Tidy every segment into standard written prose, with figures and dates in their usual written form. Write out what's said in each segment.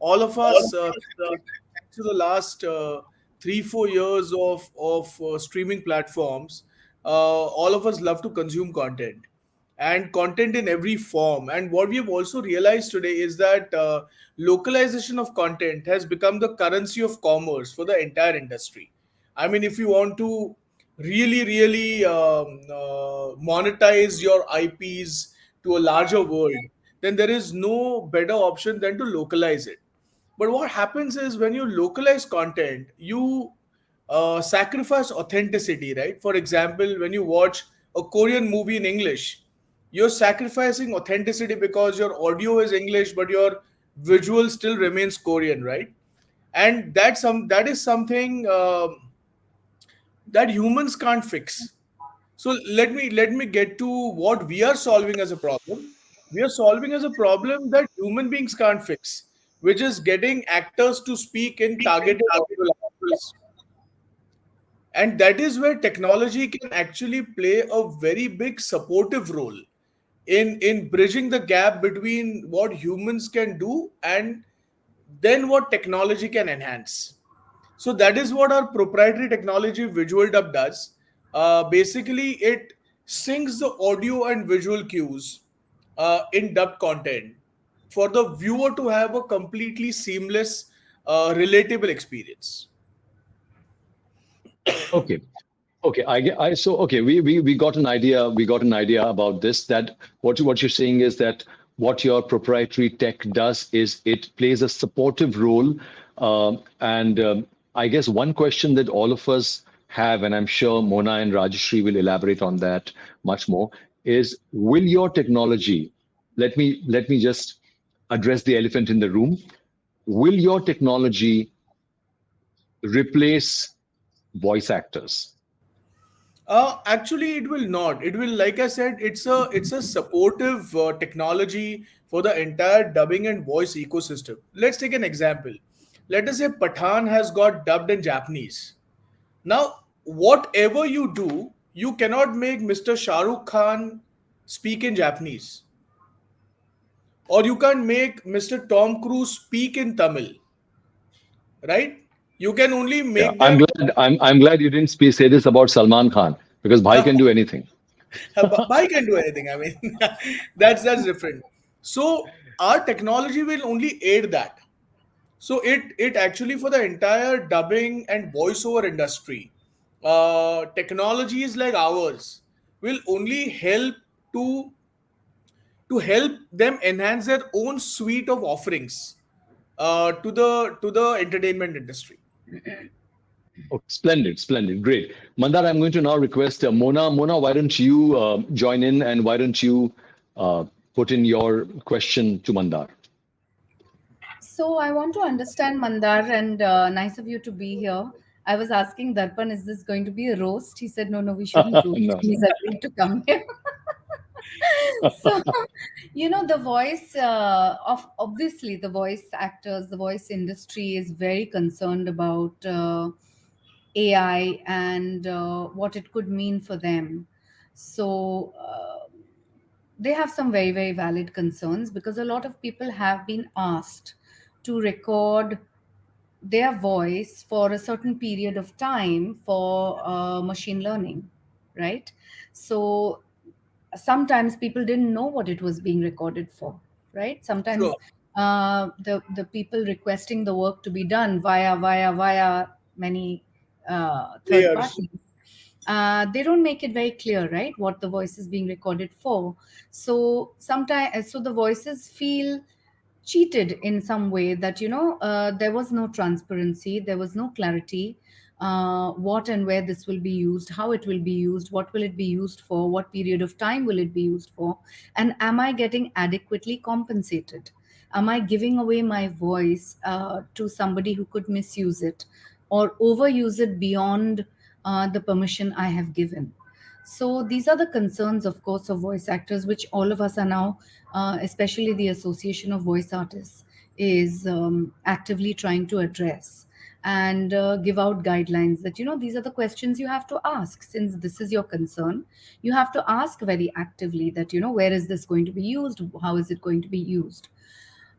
all of us, thanks to the last 3-4 years of streaming platforms, all of us love to consume content, and content in every form. And what we have also realized today is that localization of content has become the currency of commerce for the entire industry. I mean, if you want to really monetize your IPs to a larger world, then there is no better option than to localize it. But what happens is, when you localize content, you sacrifice authenticity, right? For example, when you watch a Korean movie in English, you're sacrificing authenticity because your audio is English, but your visual still remains Korean, right? And that is something that humans can't fix. So let me get to what we are solving as a problem. We are solving as a problem that human beings can't fix, which is getting actors to speak in targeted audio languages. And that is where technology can actually play a very big supportive role in bridging the gap between what humans can do and then what technology can enhance. So that is what our proprietary technology Visual Dub does. Basically, it syncs the audio and visual cues in dubbed content for the viewer to have a completely seamless, relatable experience. Okay. Okay, so okay, we got an idea. We got an idea about this. That what you're saying is that what your proprietary tech does is it plays a supportive role. And I guess one question that all of us have, and I'm sure Mona and Rajashrie will elaborate on that much more, is will your technology? Let me just address the elephant in the room. Will your technology replace voice actors? Actually, it will not. It will, like I said, it's a supportive technology for the entire dubbing and voice ecosystem. Let's take an example. Let us say Pathan has got dubbed in Japanese. Now, whatever you do, you cannot make Mr. Shah Rukh Khan speak in Japanese, or you can't make Mr. Tom Cruise speak in Tamil, right? You can only Yeah, make I'm them. glad. I'm glad you didn't say this about Salman Khan because Bhai can do anything. Bhai can do anything. I mean, that's different. So our technology will only aid that. So it actually, for the entire dubbing and voiceover industry, technologies like ours will only help to help them enhance their own suite of offerings to the entertainment industry. Oh, splendid, splendid, great. Mandar, I'm going to now request Mona. Mona, why don't you join in and why don't you uh, put in your question to Mandar? So I want to understand, Mandar, and nice of you to be here. I was asking Darpan, is this going to be a roast? He said, no, no, we shouldn't roast. No. He's agreed to come here. So, the voice of obviously the voice actors, the voice industry is very concerned about AI and what it could mean for them. So, they have some very, very valid concerns because a lot of people have been asked to record their voice for a certain period of time for machine learning, right? So sometimes people didn't know what it was being recorded for, right? Sometimes Sure. the people requesting the work to be done via many third Layers. parties, they don't make it very clear, right, what the voice is being recorded for. So sometimes, so the voices feel cheated in some way, that there was no transparency, there was no clarity, what and where this will be used, how it will be used, what will it be used for, what period of time will it be used for, and am I getting adequately compensated, am I giving away my voice to somebody who could misuse it or overuse it beyond the permission I have given. So these are the concerns, of course, of voice actors, which all of us are now, especially the Association of Voice Artists, is actively trying to address and give out guidelines that, these are the questions you have to ask. Since this is your concern, you have to ask very actively that, where is this going to be used? How is it going to be used?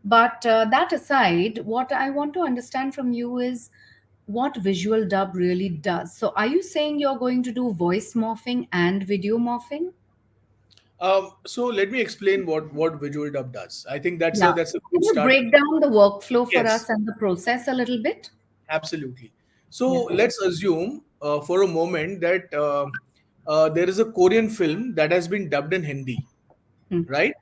But that aside, what I want to understand from you is what visual dub really does. So, are you saying you're going to do voice morphing and video morphing? So let me explain what visual dub does. I think Yeah. that's a Can good you start. break down the workflow for Yes, us and the process a little bit? absolutely. So Yeah. let's assume for a moment that there is a Korean film that has been dubbed in Hindi, Hmm. right?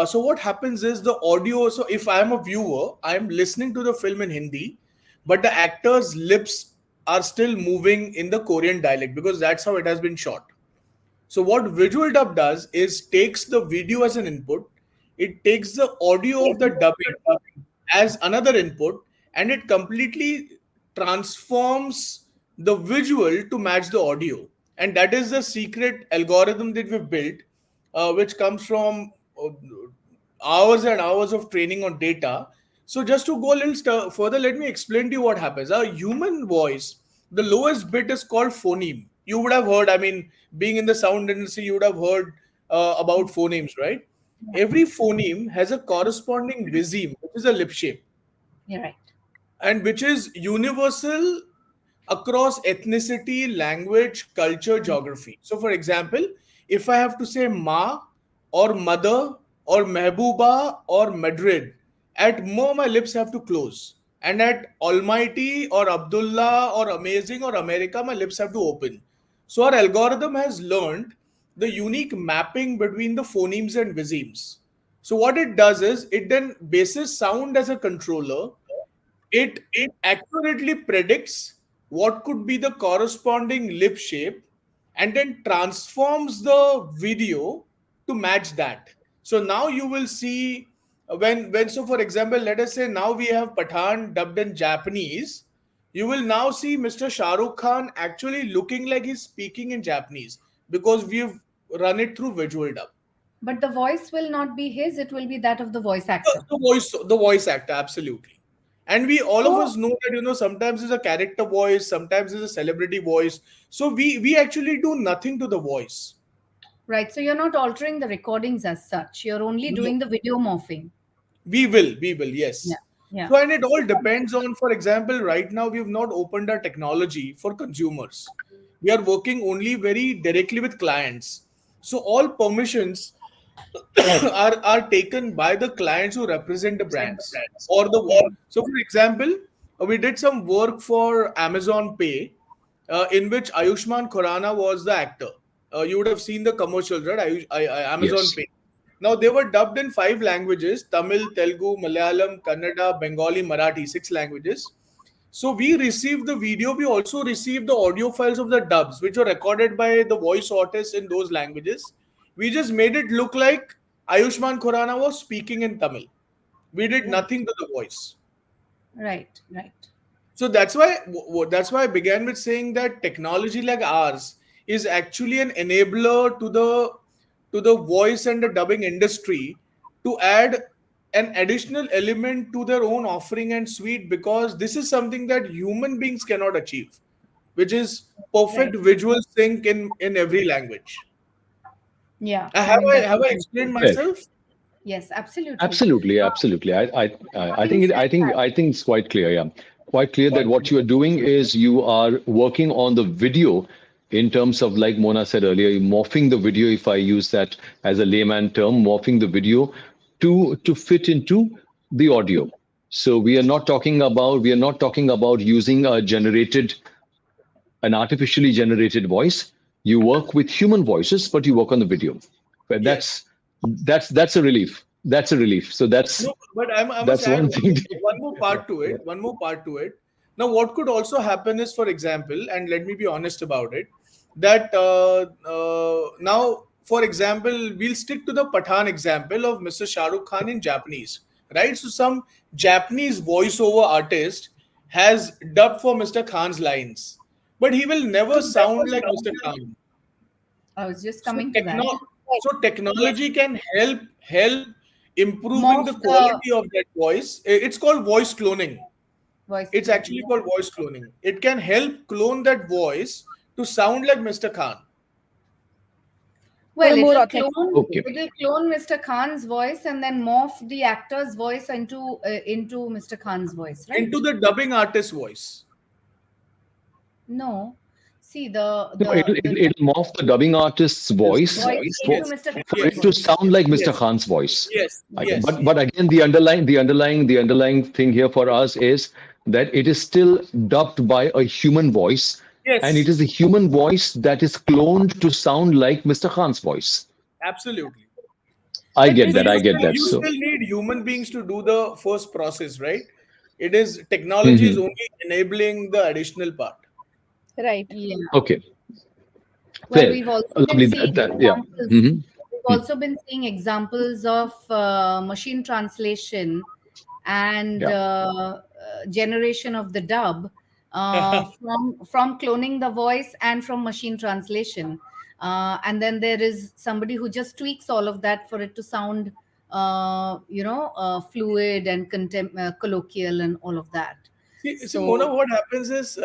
So what happens is the audio. So if I am a viewer, I am listening to the film in Hindi, but the actor's lips are still moving in the Korean dialect because that's how it has been shot. So what visual dub does is takes the video as an input, it takes the audio of the dubbing as another input, and it completely transforms the visual to match the audio. And that is the secret algorithm that we've built, which comes from hours and hours of training on data. So just to go a little further, let me explain to you what happens. A human voice, the lowest bit is called phoneme. You would have heard, I mean, being in the sound industry, you would have heard about phonemes, right? Every phoneme has a corresponding viseme, which is a lip shape, You're right. and which is universal across ethnicity, language, culture, geography. So, for example, if I have to say Ma or Mother or Mehbooba or Madrid, at Mo, my lips have to close. And at Almighty or Abdullah or Amazing or America, my lips have to open. So, our algorithm has learned the unique mapping between the phonemes and visemes. So, what it does is it then bases sound as a controller, it accurately predicts what could be the corresponding lip shape and then transforms the video to match that. So now you will see when so for example, let us say now we have Pathan dubbed in Japanese. You will now see Mr. Shah Rukh Khan actually looking like he's speaking in Japanese because we've run it through visual dub. But the voice will not be his, it will be that of the voice The, actor. the voice actor, absolutely. And we all of So, us know that sometimes it's a character voice, sometimes it's a celebrity voice. So we actually do nothing to the voice. right, so you're not altering the recordings as such, you're only No, doing the video morphing. we will, Yeah. yes. Yeah. So and it all depends on, for example, right now we've not opened our technology for consumers. We are working only very directly with clients. So all permissions are taken by the clients who represent the brands or the Yeah. so for example, we did some work for Amazon Pay, in which Ayushman Khurrana was the actor. You would have seen the commercials, right? Amazon Yes. Pay. Now they were dubbed in 5 languages: Tamil, Telugu, Malayalam, Kannada, Bengali, Marathi, 6 languages. So we received the video. We also received the audio files of the dubs, which were recorded by the voice artists in those languages. We just made it look like Ayushman Khurrana was speaking in Tamil. We did Right. nothing to the voice. Right. Right. So that's why I began with saying that technology like ours is actually an enabler to the voice and the dubbing industry to add an additional element to their own offering and suite, because this is something that human beings cannot achieve, which is Right. perfect visual sync in every language. Yeah. I Have mean, I that's have I very true. explained Yeah. myself? Yes, absolutely. Absolutely, absolutely. I Having think said that, I think it's quite clear. Yeah, quite clear that Quite what you are doing is you are working on the video in terms of, like Mona said earlier, morphing the video. If I use that as a layman term, morphing the video to fit into the audio. So we are not talking about using a generated an artificially generated voice. You work with human voices, but you work on the video. But Yes. that's a relief. That's a relief. So No, but I must that's add one thing. one more part to it. One more part to it. Now, what could also happen is, for example, and let me be honest about it, that now, for example, we'll stick to the Pathan example of Mr. Shah Rukh Khan in Japanese, right? So, some Japanese voiceover artist has dubbed for Mr. Khan's lines, but he will never sound like Mr. Khan. I was just So coming to that. technology can help improving the Morph the quality of that voice. It's called voice cloning. voice It's cloning. actually called voice cloning. It can help clone that voice to sound like Mr. Khan. Well, more authentic. Okay. it'll clone Mr. Khan's voice and then morph the actor's voice into Mr. Khan's voice, into right? the dubbing artist voice. No. See, No, it'll morph the dubbing artist's This voice voice voice. into Yes, Mr. for Khan's it to yes, voice. sound like Mr. yes, Khan's voice. yes, Okay, yes, but again, the underlying thing here for us is that it is still dubbed by a human voice, and it yes. is the human voice that is cloned to sound like Mr. Khan's voice. Absolutely. I But get So that. Mr. I get that. you So, still need human beings to do the first process, right? It is technology is mhm. only enabling the additional part. Right. Yeah. Okay, Well, fair, we've also been lovely. seeing Yeah. examples. Hmm. We've also been seeing examples of machine translation and Yeah. generation of the dub from cloning the voice and from machine translation. And then there is somebody who just tweaks all of that for it to sound, fluid and colloquial and all of that. See, So Mona, what happens is,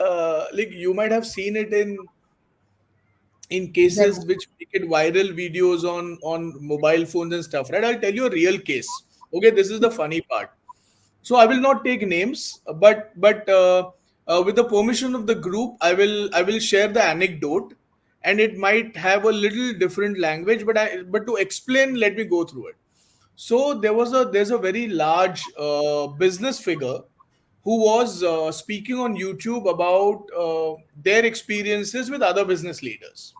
like you might have seen it in there, cases which make it viral videos on mobile phones and stuff, right? I'll tell you a real case. Okay, this is the funny part. So I will not take names, but with the permission of the group, I will share the anecdote, and it might have a little different language, but to explain, let me go through it. So there's a very large business figure who was speaking on YouTube about their experiences with other business leaders,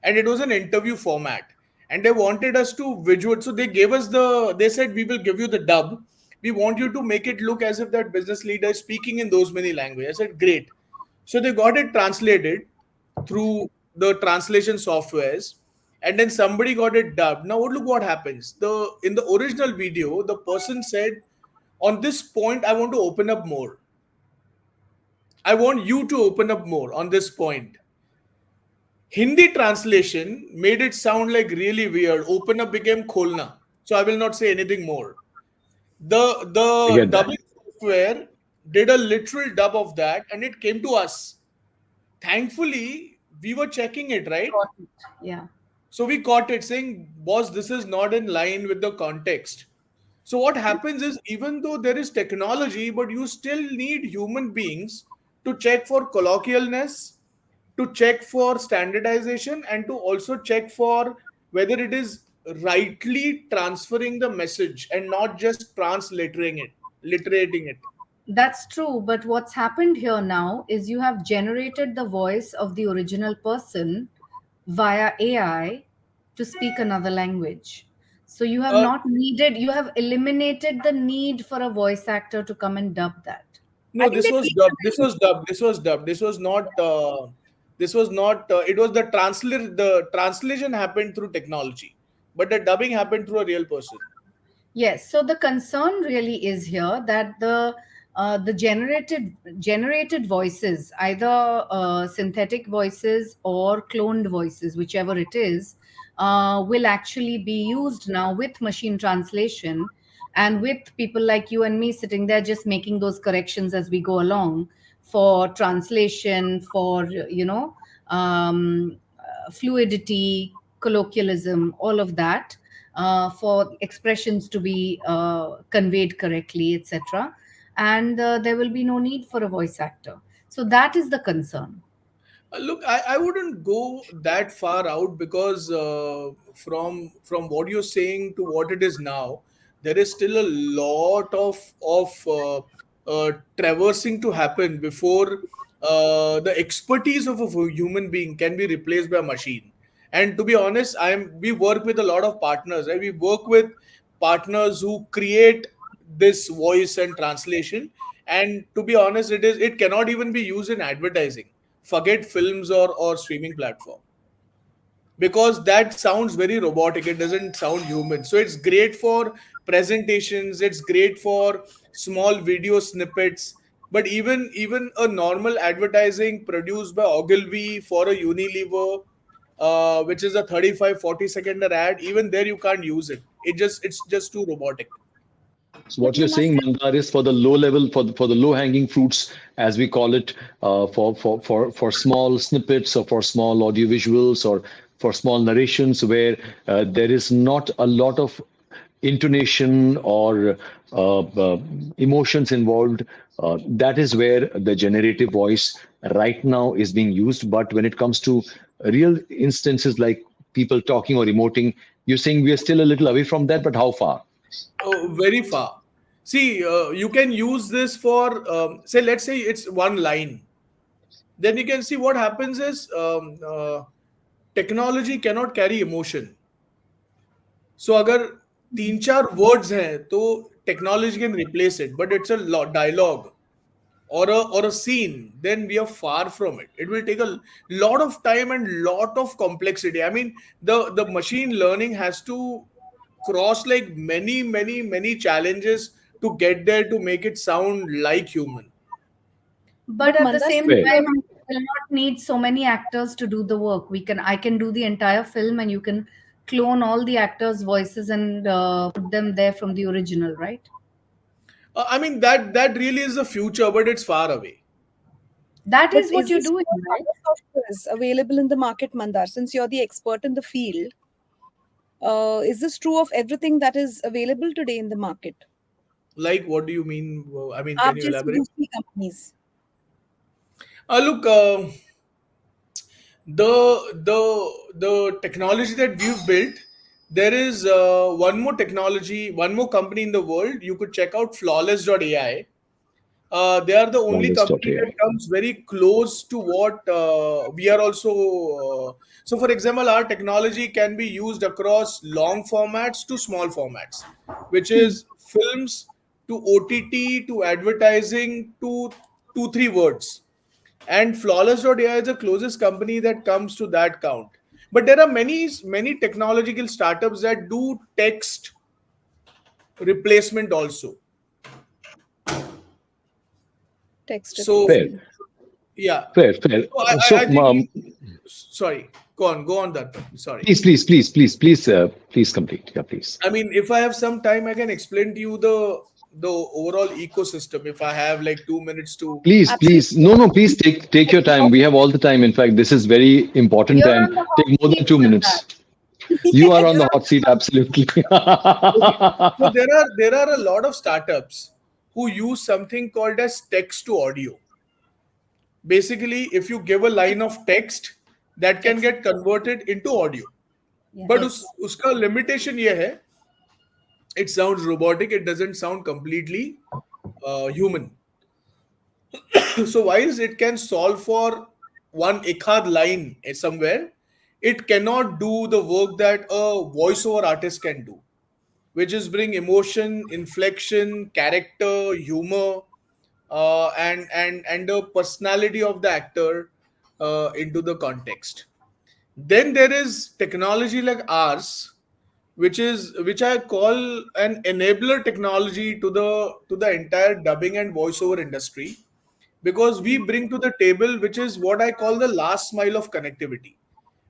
and it was an interview format, and they wanted us to visual, so they said, we will give you the dub, we want you to make it look as if that business leader is speaking in those many languages. I said, great. So they got it translated through the translation softwares, and then somebody got it dubbed. Now look what happens. The In the original video, the person said, on this point I want to open up more, I want you to open up more on this point. Hindi translation made it sound like really weird. Open up became kholna. So I will not say anything more. I The get that. dubbing software did a literal dub of that, and it came to us. Thankfully, we were checking it, right? got it. Yeah. So we caught it saying, boss, this is not in line with the context. So what happens is, even though there is technology, but you still need human beings to check for colloquialness, to check for standardization, and to also check for whether it is rightly transferring the message and not just literating it. That's true, but what's happened here now is you have generated the voice of the original person via AI to speak another language. So Uh, you have eliminated the need for a voice actor to come and dub that. I no, think this they was tweaked dubbed. a This bit. was dubbed. This was dubbed. This was not. This was not. It was the translate. The translation happened through technology, but the dubbing happened through a real person. Yes, so the concern really is here that the generated voices, either synthetic voices or cloned voices, whichever it is, will actually be used now with machine translation, and with people like you and me sitting there just making those corrections as we go along for translation, for fluidity, colloquialism, all of that, for expressions to be conveyed correctly, etc. And there will be no need for a voice actor. So that is the concern. Look, I wouldn't go that far out, because from what you're saying to what it is now, there is still a lot of traversing to happen before the expertise of a human being can be replaced by a machine. And to be honest, we work with a lot of partners, right? We work with partners who create this voice and translation. And to be honest, it cannot even be used in advertising. Forget films or streaming platform, because that sounds very robotic, it doesn't sound human. So it's great for presentations, it's great for small video snippets, but even a normal advertising produced by Ogilvy for a Unilever, which is a 35-40 second ad, even there you can't use it. It's just too robotic. So But what you're you must saying, Mandar, is for the low level, for the low hanging fruits, as we call it, for small snippets or for small audio visuals or for small narrations where there is not a lot of intonation or emotions involved. That is where the generative voice right now is being used. But when it comes to real instances like people talking or emoting, you're saying we are still a little away from that, but how far? Oh, very far. See, you can use this for, say, let's say it's one line. Then you can see what happens is technology cannot carry emotion. So अगर तीन चार words हैं तो technology can replace it, but it's a dialogue or a scene, then we are far from it. It will take a lot of time and lot of complexity. I mean, the machine learning has to cross like many challenges to get there to make it sound like human. But but at the Mandar, same since Fair. you are time, you will not need so many actors to do the work. I can do the entire film, and you can clone all the actors' voices and put them there from the original, right? I mean that really is the future, but it's far away. That but is what is you're this doing, for right? other softwares available in the market, Mandar? Since you're the expert in the field, is this true of everything that is available today in the market? Like, what do you mean? I mean, आप can you जैसी elaborate? दूसरी companies. Look, the technology that we've built, there is one more technology, one more company in the world. You could check out flawless.ai. They are the only company that Flawless.ai. comes very close to what we are also. So, for example, our technology can be used across long formats to small formats, which Hmm. is films to OTT to advertising to 2 3 words. And flawless.ai is the closest company that comes to that count. But there are many technological startups that do text replacement also. Text So Fair, replacement. yeah. fair. So So, I think sorry. Go on that. Sorry. please complete. Yeah, please. I mean, if I have some time, I can explain to you the overall ecosystem. If I have like 2 minutes to. Please. Absolutely. No, no, please take your time. We have all the time. In fact, this is very important You're and on the hot take more than seat, two Mandar. minutes. You are on Yeah. the hot seat, absolutely. Okay. So there are a lot of startups who use something called as text to audio. Basically, if you give a line of text, that can Text. get converted into audio. Yeah. But Yes. uska limitation ye hai, it sounds robotic. It doesn't sound completely human. So whilst it can solve for one ekhad line somewhere, it cannot do the work that a voiceover artist can do, which is bring emotion, inflection, character, humor, and the personality of the actor into the context. Then there is technology like ours, which I call an enabler technology to the entire dubbing and voiceover industry, because we bring to the table, which is what I call the last mile of connectivity,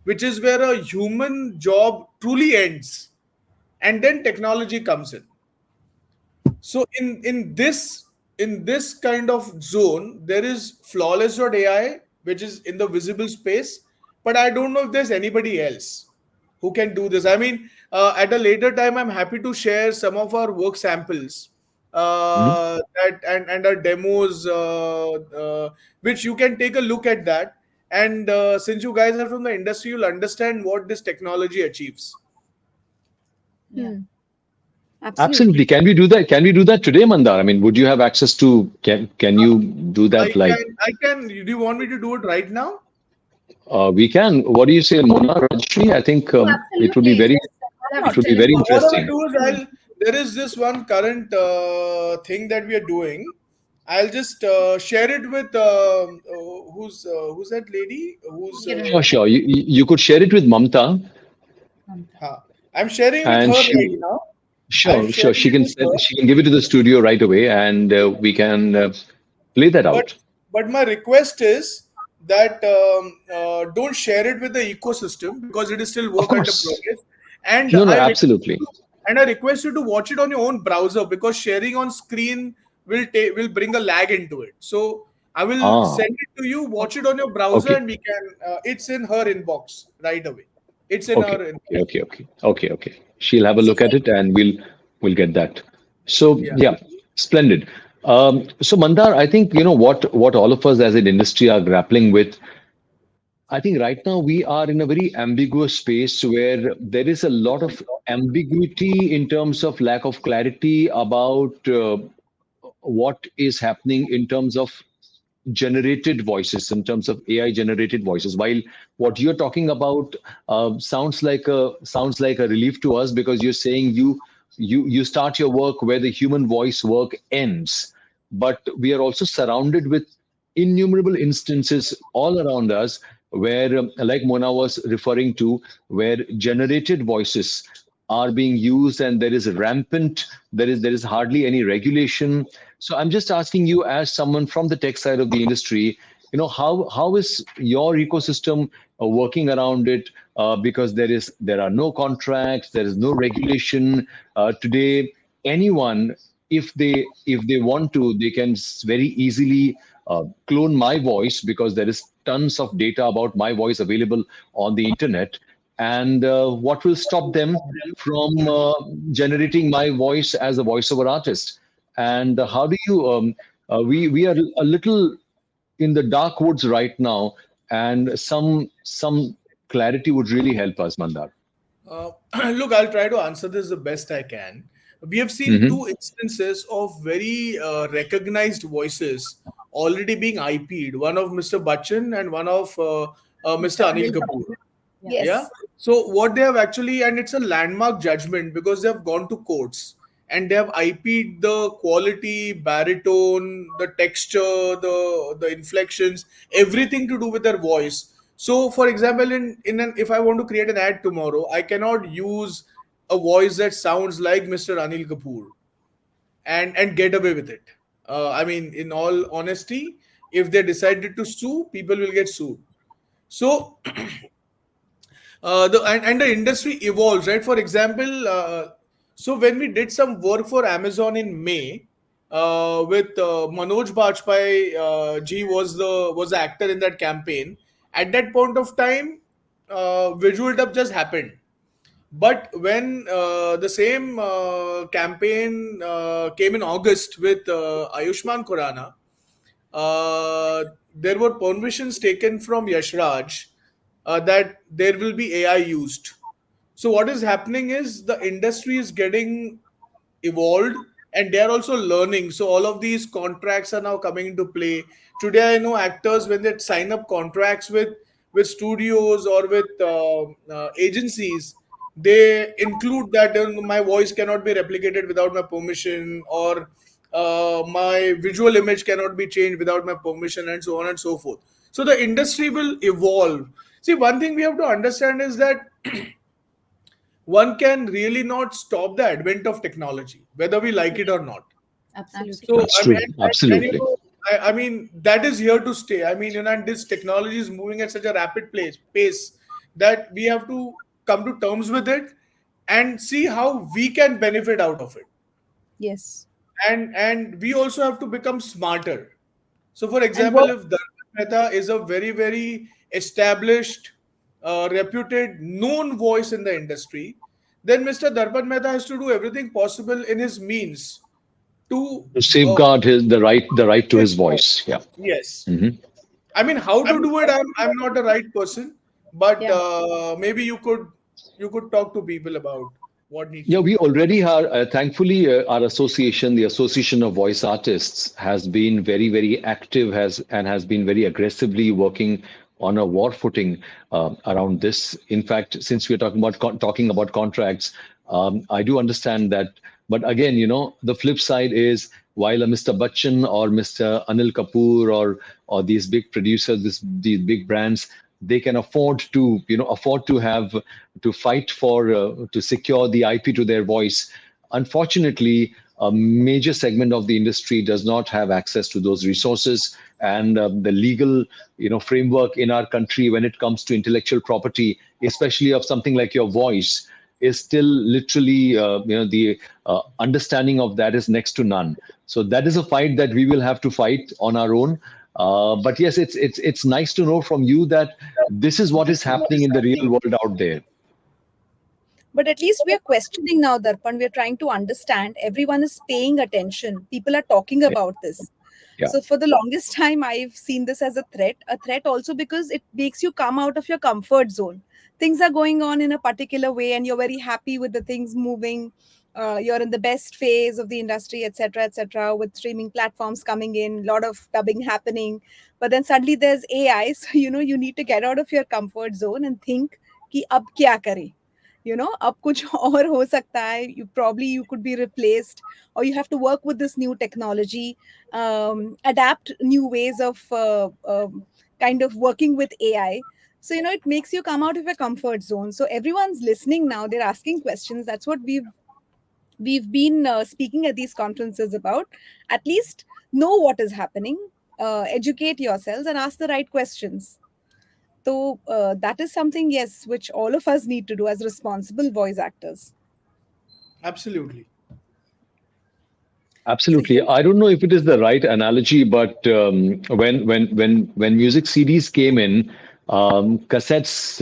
which is where a human job truly ends and then technology comes in. So in this kind of zone, there is flawless.ai, which is in the visible space, but I don't know if there's anybody else who can do this. I mean, at a later time, I'm happy to share some of our work samples, Mhm. that and our demos, which you can take a look at that. And since you guys are from the industry, you'll understand what this technology achieves. Yeah. Hmm. Absolutely. Absolutely. Can we do that? Can we do that today, Mandar? I mean, would you have access to? Can you do I that? Like, can, I can. Do you want me to do it right now? we can. What do you say, Mona Rajashrie? I think Oh, it would be absolutely. very Just I'll have Not to it would be tell you very how So to what do I'll interesting. it. do is there is this one current thing that we are doing. I'll just share it with who's that lady who's Sure, Kiran. sure. You could share it with Mamta, huh. I'm sharing with and her she right now. I'm sure sharing she it can with her. she can give it to the studio right away, and we can play that But out. my request is that don't share it with the ecosystem because it is still Of work under course. progress. And No, no, I request absolutely. and I request you to watch it on your own browser, because sharing on screen will bring a lag into it. So I will Ah, send it to you. Watch it on your browser, okay. and we can. It's in her inbox right away. It's in Okay, her inbox. okay. She'll have a So look at it, and we'll get that. So yeah. yeah, splendid. So Mandar, I think what all of us as an industry are grappling with. I think right now we are in a very ambiguous space where there is a lot of ambiguity in terms of lack of clarity about what is happening in terms of generated voices, in terms of AI generated voices. While what you're talking about sounds like a relief to us, because you're saying you start your work where the human voice work ends. But we are also surrounded with innumerable instances all around us where, like Mona was referring to, where generated voices are being used, and there is rampant, there is hardly any regulation. So I'm just asking you, as someone from the tech side of the industry, how is your ecosystem working around it? Because there are no contracts, there is no regulation. Today, anyone, if they want to, they can very easily clone my voice, because there is tons of data about my voice available on the internet. And what will stop them from generating my voice as a voiceover artist? And how do you we are a little in the dark woods right now, and some clarity would really help us, Mandar. Uh, Look, I'll try to answer this the best I can. We have seen Hmm. two instances of very recognized voices already being IP'd. One of Mr. Bachchan and one of Mr. Mr. Anil Anil Kapoor. Kapoor. Yeah. Yeah. Yes. So what they have actually, and it's a landmark judgment, because they have gone to courts and they have IP'd the quality, baritone, the texture, the inflections, everything to do with their voice. So, for example, if I want to create an ad tomorrow, I cannot use a voice that sounds like Mr. Anil Kapoor and get away with it. I mean, in all honesty, if they decided to sue, people will get sued. So and the industry evolves, right? For example, so when we did some work for Amazon in May, with Manoj Bajpayee, ji was the actor in that campaign. At that point of time, visual dub just happened. But when the same campaign came in August with Ayushman Khurrana, there were permissions taken from Yashraj that there will be AI used. So what is happening is the industry is getting evolved, and they are also learning. So all of these contracts are now coming into play. Today I know actors, when they sign up contracts with studios or with agencies, they include that my voice cannot be replicated without my permission, or my visual image cannot be changed without my permission, and so on and so forth. So the industry will evolve. See, one thing we have to understand is that one can really not stop the advent of technology, whether we like it or not. Absolutely. So That's I mean, true. and Absolutely. I mean that is here to stay. I mean, and this technology is moving at such a rapid pace that we have to come to terms with it and see how we can benefit out of it. Yes. And we also have to become smarter. So, for And example, what if Darpan Mehta is a very, very established, reputed, known voice in the industry, then Mr. Darpan Mehta has to do everything possible in his means to To uh, safeguard the right to his his voice. voice. Yeah. Yes. Hmm. I mean, how to do it, I'm not the right person, but yeah. maybe you could talk to people about what needs Yeah, to be we done. already are. Thankfully, our association, the Association of Voice Artists, has been very, very active, has been very aggressively working on a war footing around this. In fact, since we're talking about contracts, I do understand that. But again, the flip side is, while a Mr. Bachchan or Mr. Anil Kapoor or these big producers, these big brands, they can afford to have to fight for to secure the IP to their voice. Unfortunately, a major segment of the industry does not have access to those resources, and the legal framework in our country when it comes to intellectual property, especially of something like your voice, is still literally, the understanding of that is next to none. So that is a fight that we will have to fight on our own. But yes, it's nice to know from you that this is what is happening in the real world out there. But at least we are questioning now, Darpan. We are trying to understand. Everyone is paying attention. People are talking Yeah. about this. Yeah. So for the longest time, I've seen this as a threat also because it makes you come out of your comfort zone. Things are going on in a particular way, and you're very happy with the things moving. You're in the best phase of the industry, etc., etc., with streaming platforms coming in, a lot of dubbing happening. But then suddenly there's AI, so you need to get out of your comfort zone and think कि अब क्या करें. अब कुछ और हो सकता है. You could be replaced, or you have to work with this new technology, adapt new ways of kind of working with AI. So it makes you come out of your comfort zone. So everyone's listening now. They're asking questions. That's what we've been speaking at these conferences about. At least know what is happening, educate yourselves, and ask the right questions. So that is something, yes, which all of us need to do as responsible voice actors. Absolutely. So Absolutely. here, I don't know if it is the right analogy, but when music CDs came in, cassettes,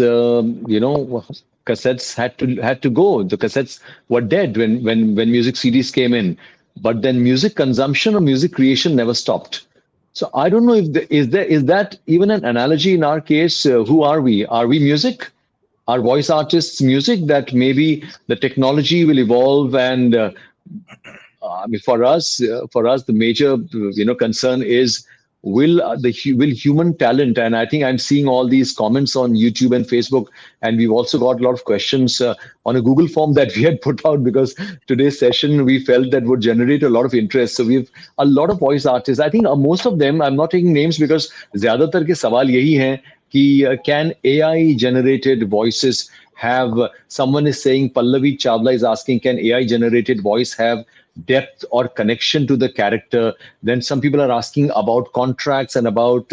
cassettes had to go. The cassettes were dead when music CDs came in. But then music consumption or music creation never stopped. So I don't know if is that even an analogy in our case? Who are we? Are we music? Are voice artists music? That maybe the technology will evolve and I mean, for us, the major concern is will human talent, and I think I'm seeing all these comments on YouTube and Facebook, and we've also got a lot of questions on a Google form that we had put out because today's session we felt that would generate a lot of interest. So we've a lot of voice artists. I think most of them. I'm not taking names because ज़्यादातर के सवाल यही हैं कि can AI generated voices have someone is saying Pallavi Chawla is asking can AI generated voice have depth or connection to the character. Then some people are asking about contracts and about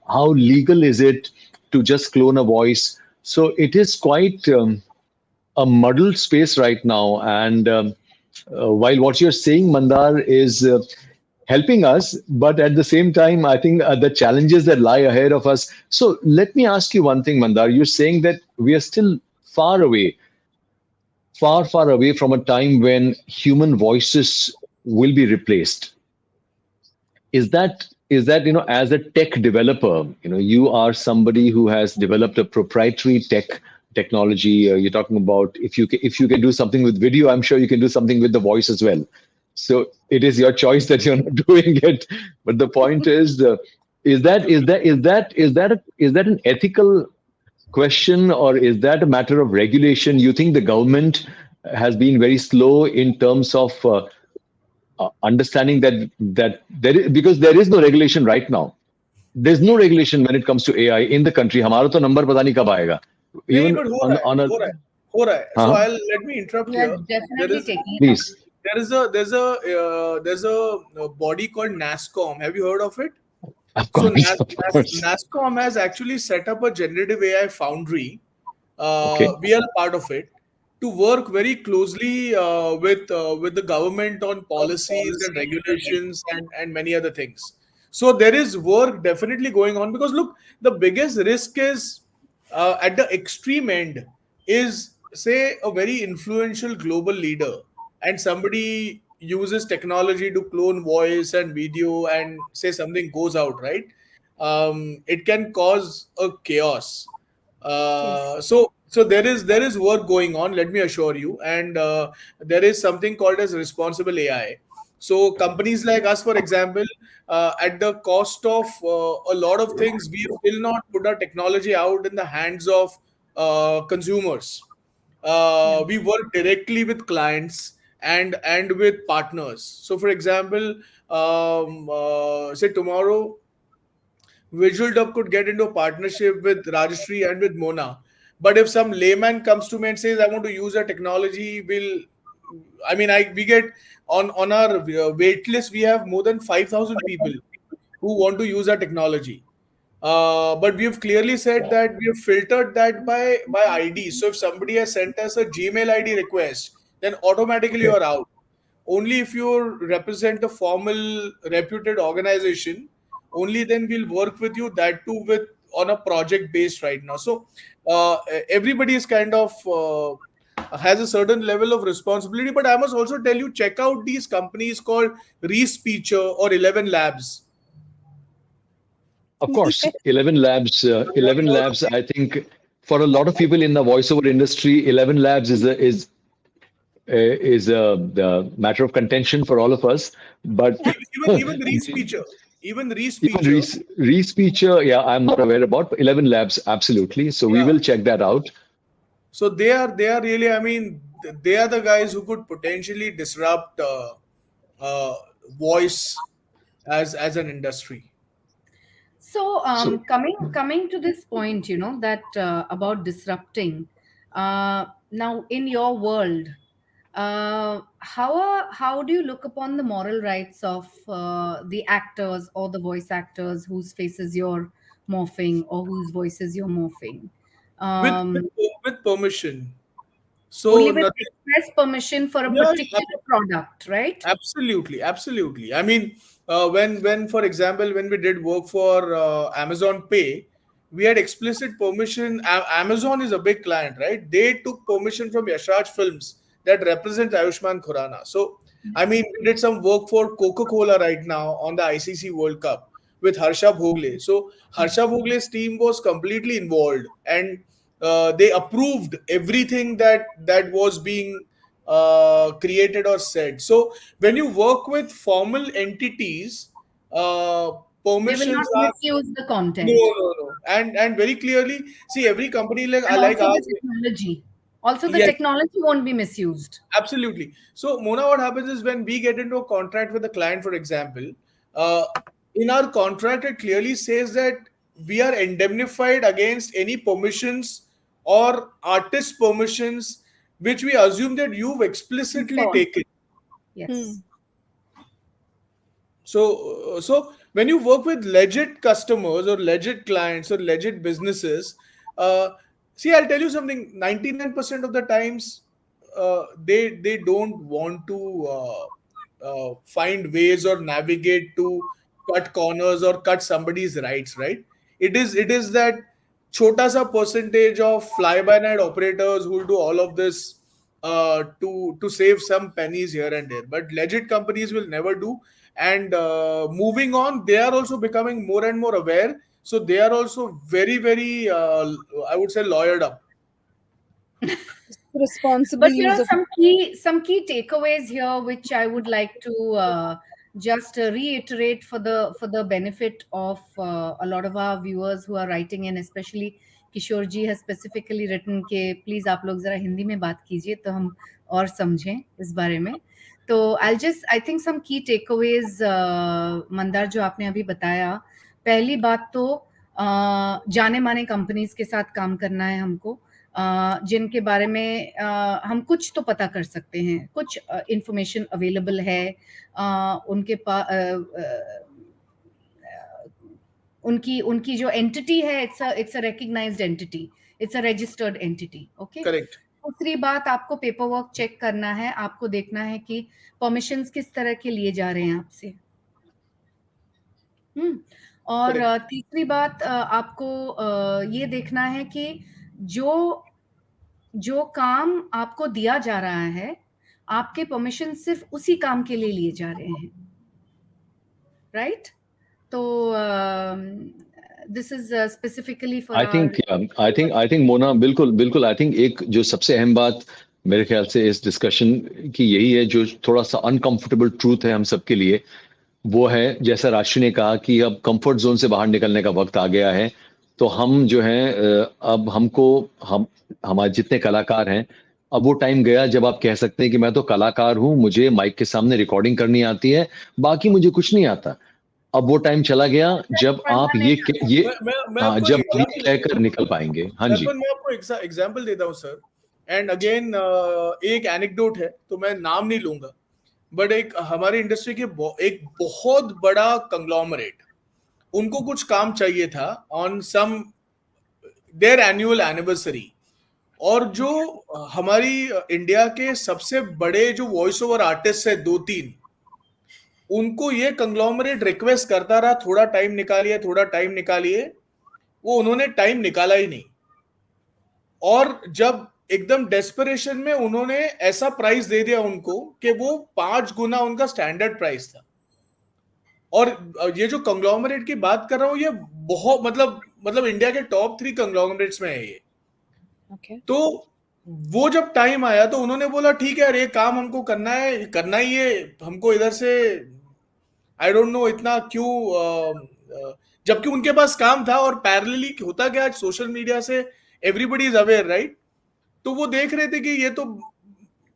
how legal is it to just clone a voice. So it is quite a muddled space right now. And while what you're saying, Mandar, is helping us, but at the same time, I think the challenges that lie ahead of us. So let me ask you one thing, Mandar. You're saying that we are still far away, far away from a time when human voices will be replaced. Is that as a tech developer, you are somebody who has developed a proprietary technology. You're talking about if you can do something with video, I'm sure you can do something with the voice as well. So it is your choice that you're not doing it. But the point is, is that an ethical question, or is that a matter of regulation? You think the government has been very slow in terms of understanding that because there is no regulation right now. There's no regulation when it comes to AI in the country. हमारा तो number पता नहीं कब आएगा. नहीं, Even but on a हो रहा है, हो रहा है. So huh? let me interrupt We are here. There definitely is taking it up. Please. there's a body called NASCOM. Have you heard of it? Of So course, of course. NASCOM has actually set up a generative AI foundry. Okay. We are a part of it to work very closely with the government on policies and regulations and many other things. So there is work definitely going on because look, the biggest risk is at the extreme end is say a very influential global leader and somebody uses technology to clone voice and video and say something goes out, right? It can cause a chaos. yes. So there is work going on, let me assure you, and there is something called as responsible AI. So companies like us, for example, at the cost of a lot of things, we have still not put our technology out in the hands of consumers. Yeah. We work directly with clients and with partners. So, for example, say tomorrow Visual Dub could get into a partnership with Rajashrie and with Mona. But if some layman comes to me and says, "I want to use a technology," I mean, we get on our wait list. We have more than 5,000 people who want to use our technology. But we have clearly said that we have filtered that by ID. So if somebody has sent us a Gmail ID request, then automatically Okay. you're out. Only if you represent a formal, reputed organization, only then we'll work with you. That too with on a project based right now. So everybody is kind of has a certain level of responsibility. But I must also tell you, check out these companies called Respeecher or 11 Labs. Of course, 11 Labs. What 11 all of Labs. these I think for a lot of people in the voiceover industry, 11 Labs is the matter of contention for all of us. But even Respeecher, even even Respeecher, Respeecher, yeah, I'm not aware about. 11 Labs, absolutely. So we yeah. will check that out. So they are really, I mean, they are the guys who could potentially disrupt uh, voice as an industry. So, So coming to this point, that about disrupting. Now, in your world, how do you look upon the moral rights of the actors or the voice actors whose faces you're morphing or whose voices you're morphing? with Um, with, with permission. So Only with nothing. express permission for a Yeah, particular product, right? absolutely, absolutely. I mean, when for example, when we did work for Amazon Pay, we had explicit permission. Amazon is a big client, right? They took permission from Yashraj Films that represent Ayushmann Khurrana. So, I mean, we did some work for Coca-Cola right now on the ICC World Cup with Harsha Bhogle. So, Harsha Bhogle's team was completely involved, and they approved everything that was being created or said. So when you work with formal entities, uh, They will not permissions are misuse the no, content. no, no, and very clearly, see every company like I And like also the ours. technology. Also, the Yes, technology won't be misused. absolutely. So Mona, what happens is when we get into a contract with a client, for example, uh, in our contract it clearly says that we are indemnified against any permissions or artist permissions which we assume that you've explicitly Informed. taken. Yes. So when you work with legit customers or legit clients or legit businesses, uh, see, I'll tell you something. 99% of the times, they don't want to find ways or navigate to cut corners or cut somebody's rights. Right? It is that chota sa percentage of fly by night operators who will do all of this to save some pennies here and there. But legit companies will never do. And moving on, they are also becoming more and more aware. So they are also very, very, I would say, lawyered up. Responsible But use of. some key takeaways here, which I would like to just reiterate for the benefit of a lot of our viewers who are writing in, especially Kishore ji has specifically written कि please आप लोग जरा हिंदी में बात कीजिए तो हम और समझें इस बारे में. तो आई थिंक सम की टेकअवेज मंदार जो आपने अभी बताया. पहली बात तो जाने माने कंपनीज के साथ काम करना है हमको, जिनके बारे में हम कुछ तो पता कर सकते हैं, कुछ इंफॉर्मेशन अवेलेबल है उनके पास. उनकी उनकी जो एंटिटी है, it's a recognised entity, it's a registered entity. Okay. Correct. दूसरी बात, आपको पेपर वर्क चेक करना है, आपको देखना है कि परमिशंस किस तरह के लिए जा रहे हैं आपसे. और Correct. तीसरी बात, आपको ये देखना है कि जो जो काम आपको दिया जा रहा है, आपके परमिशन सिर्फ उसी काम के लिए लिए जा रहे हैं, राइट? तो this is specifically for I think our. I think Mona, बिल्कुल बिल्कुल, आई थिंक एक जो सबसे अहम बात मेरे ख्याल से इस डिस्कशन की यही है, जो थोड़ा सा अनकंफर्टेबल ट्रूथ है हम सबके लिए, वो है जैसा राशि ने कहा कि अब कंफर्ट जोन से बाहर निकलने का वक्त आ गया है. तो हम जो है अब हमको हम हमारे जितने कलाकार हैं, अब वो टाइम गया जब आप कह सकते हैं कि मैं तो कलाकार हूं, मुझे माइक के सामने रिकॉर्डिंग करनी आती है, बाकी मुझे कुछ नहीं आता. अब वो टाइम चला गया जब आप ये मैं हाँ, आपको जब एक ये एग्जांपल कहकर निकल पाएंगे. हाँ जी. दर्पण मैं आपको एग्जांपल देता हूँ सर. एंड अगेन एक एनेक्डोट है, तो मैं नाम नहीं लूंगा. बट एक हमारी इंडस्ट्री के एक बहुत बड़ा कंग्लोमरेट, उनको कुछ काम चाहिए था on some their annual anniversary, और जो हमारी इंडिया के सबसे बड़े जो वॉइस ओवर आर्टिस्ट है 2-3, उनको ये कंग्लोमरेट रिक्वेस्ट करता रहा, थोड़ा टाइम निकालिए, थोड़ा टाइम निकालिए, वो उन्होंने टाइम निकाला ही नहीं। और जब एकदम डेस्परेशन में उन्होंने ऐसा प्राइस दे दिया उनको कि वो 5 गुना उनका स्टैंडर्ड प्राइस था। और ये जो कंग्लोमरेट की बात कर रहा हूं, ये बहुत मतलब इंडिया के टॉप 3 कंग्लोमरेट्स में है ये। Okay. तो वो जब टाइम आया तो उन्होंने बोला ठीक है यार, ये काम हमको करना ही है, हमको इधर से आई डोंट नो इतना क्यों, जबकि उनके पास काम था। और पैरेलली होता क्या, आज सोशल मीडिया से एवरीबडी इज अवेयर, राइट? तो वो देख रहे थे कि ये तो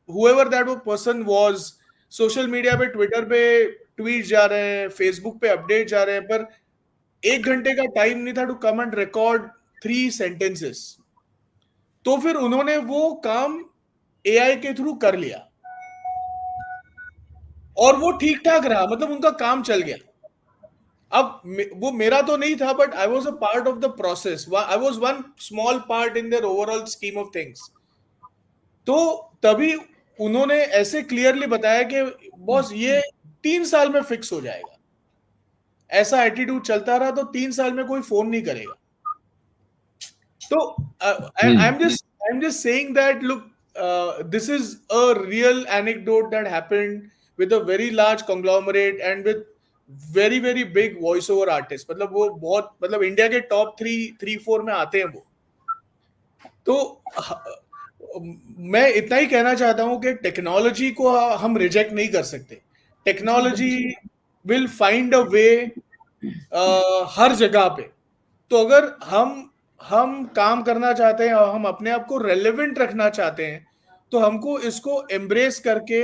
हुएवर दैट वो पर्सन वाज, सोशल मीडिया पे, ट्विटर पे ट्वीट जा रहे हैं, फेसबुक पे अपडेट जा रहे हैं, पर 1 घंटे का टाइम नहीं था to come and record 3 sentences. तो फिर उन्होंने वो काम एआई के थ्रू कर लिया और वो ठीक ठाक रहा, मतलब उनका काम चल गया। अब वो मेरा तो नहीं था, but I was a part of the process, I was one small part in their overall scheme of things. तो तभी उन्होंने ऐसे क्लियरली बताया कि बॉस ये 3 साल में फिक्स हो जाएगा। ऐसा एटीट्यूड चलता रहा तो 3 साल में कोई फोन नहीं करेगा। तो I am just saying that look, this is a real anecdote that happened with a very large conglomerate and with very very big voice over artist, मतलब वो बहुत, मतलब इंडिया के टॉप 3-4 में आते हैं वो। तो मैं इतना ही कहना चाहता हूं कि टेक्नोलॉजी को हम रिजेक्ट नहीं कर सकते। टेक्नोलॉजी विल फाइंड अ वे हर जगह पे। तो अगर हम काम करना चाहते हैं और हम अपने आप को रेलेवेंट रखना चाहते हैं, तो हमको इसको एम्ब्रेस करके,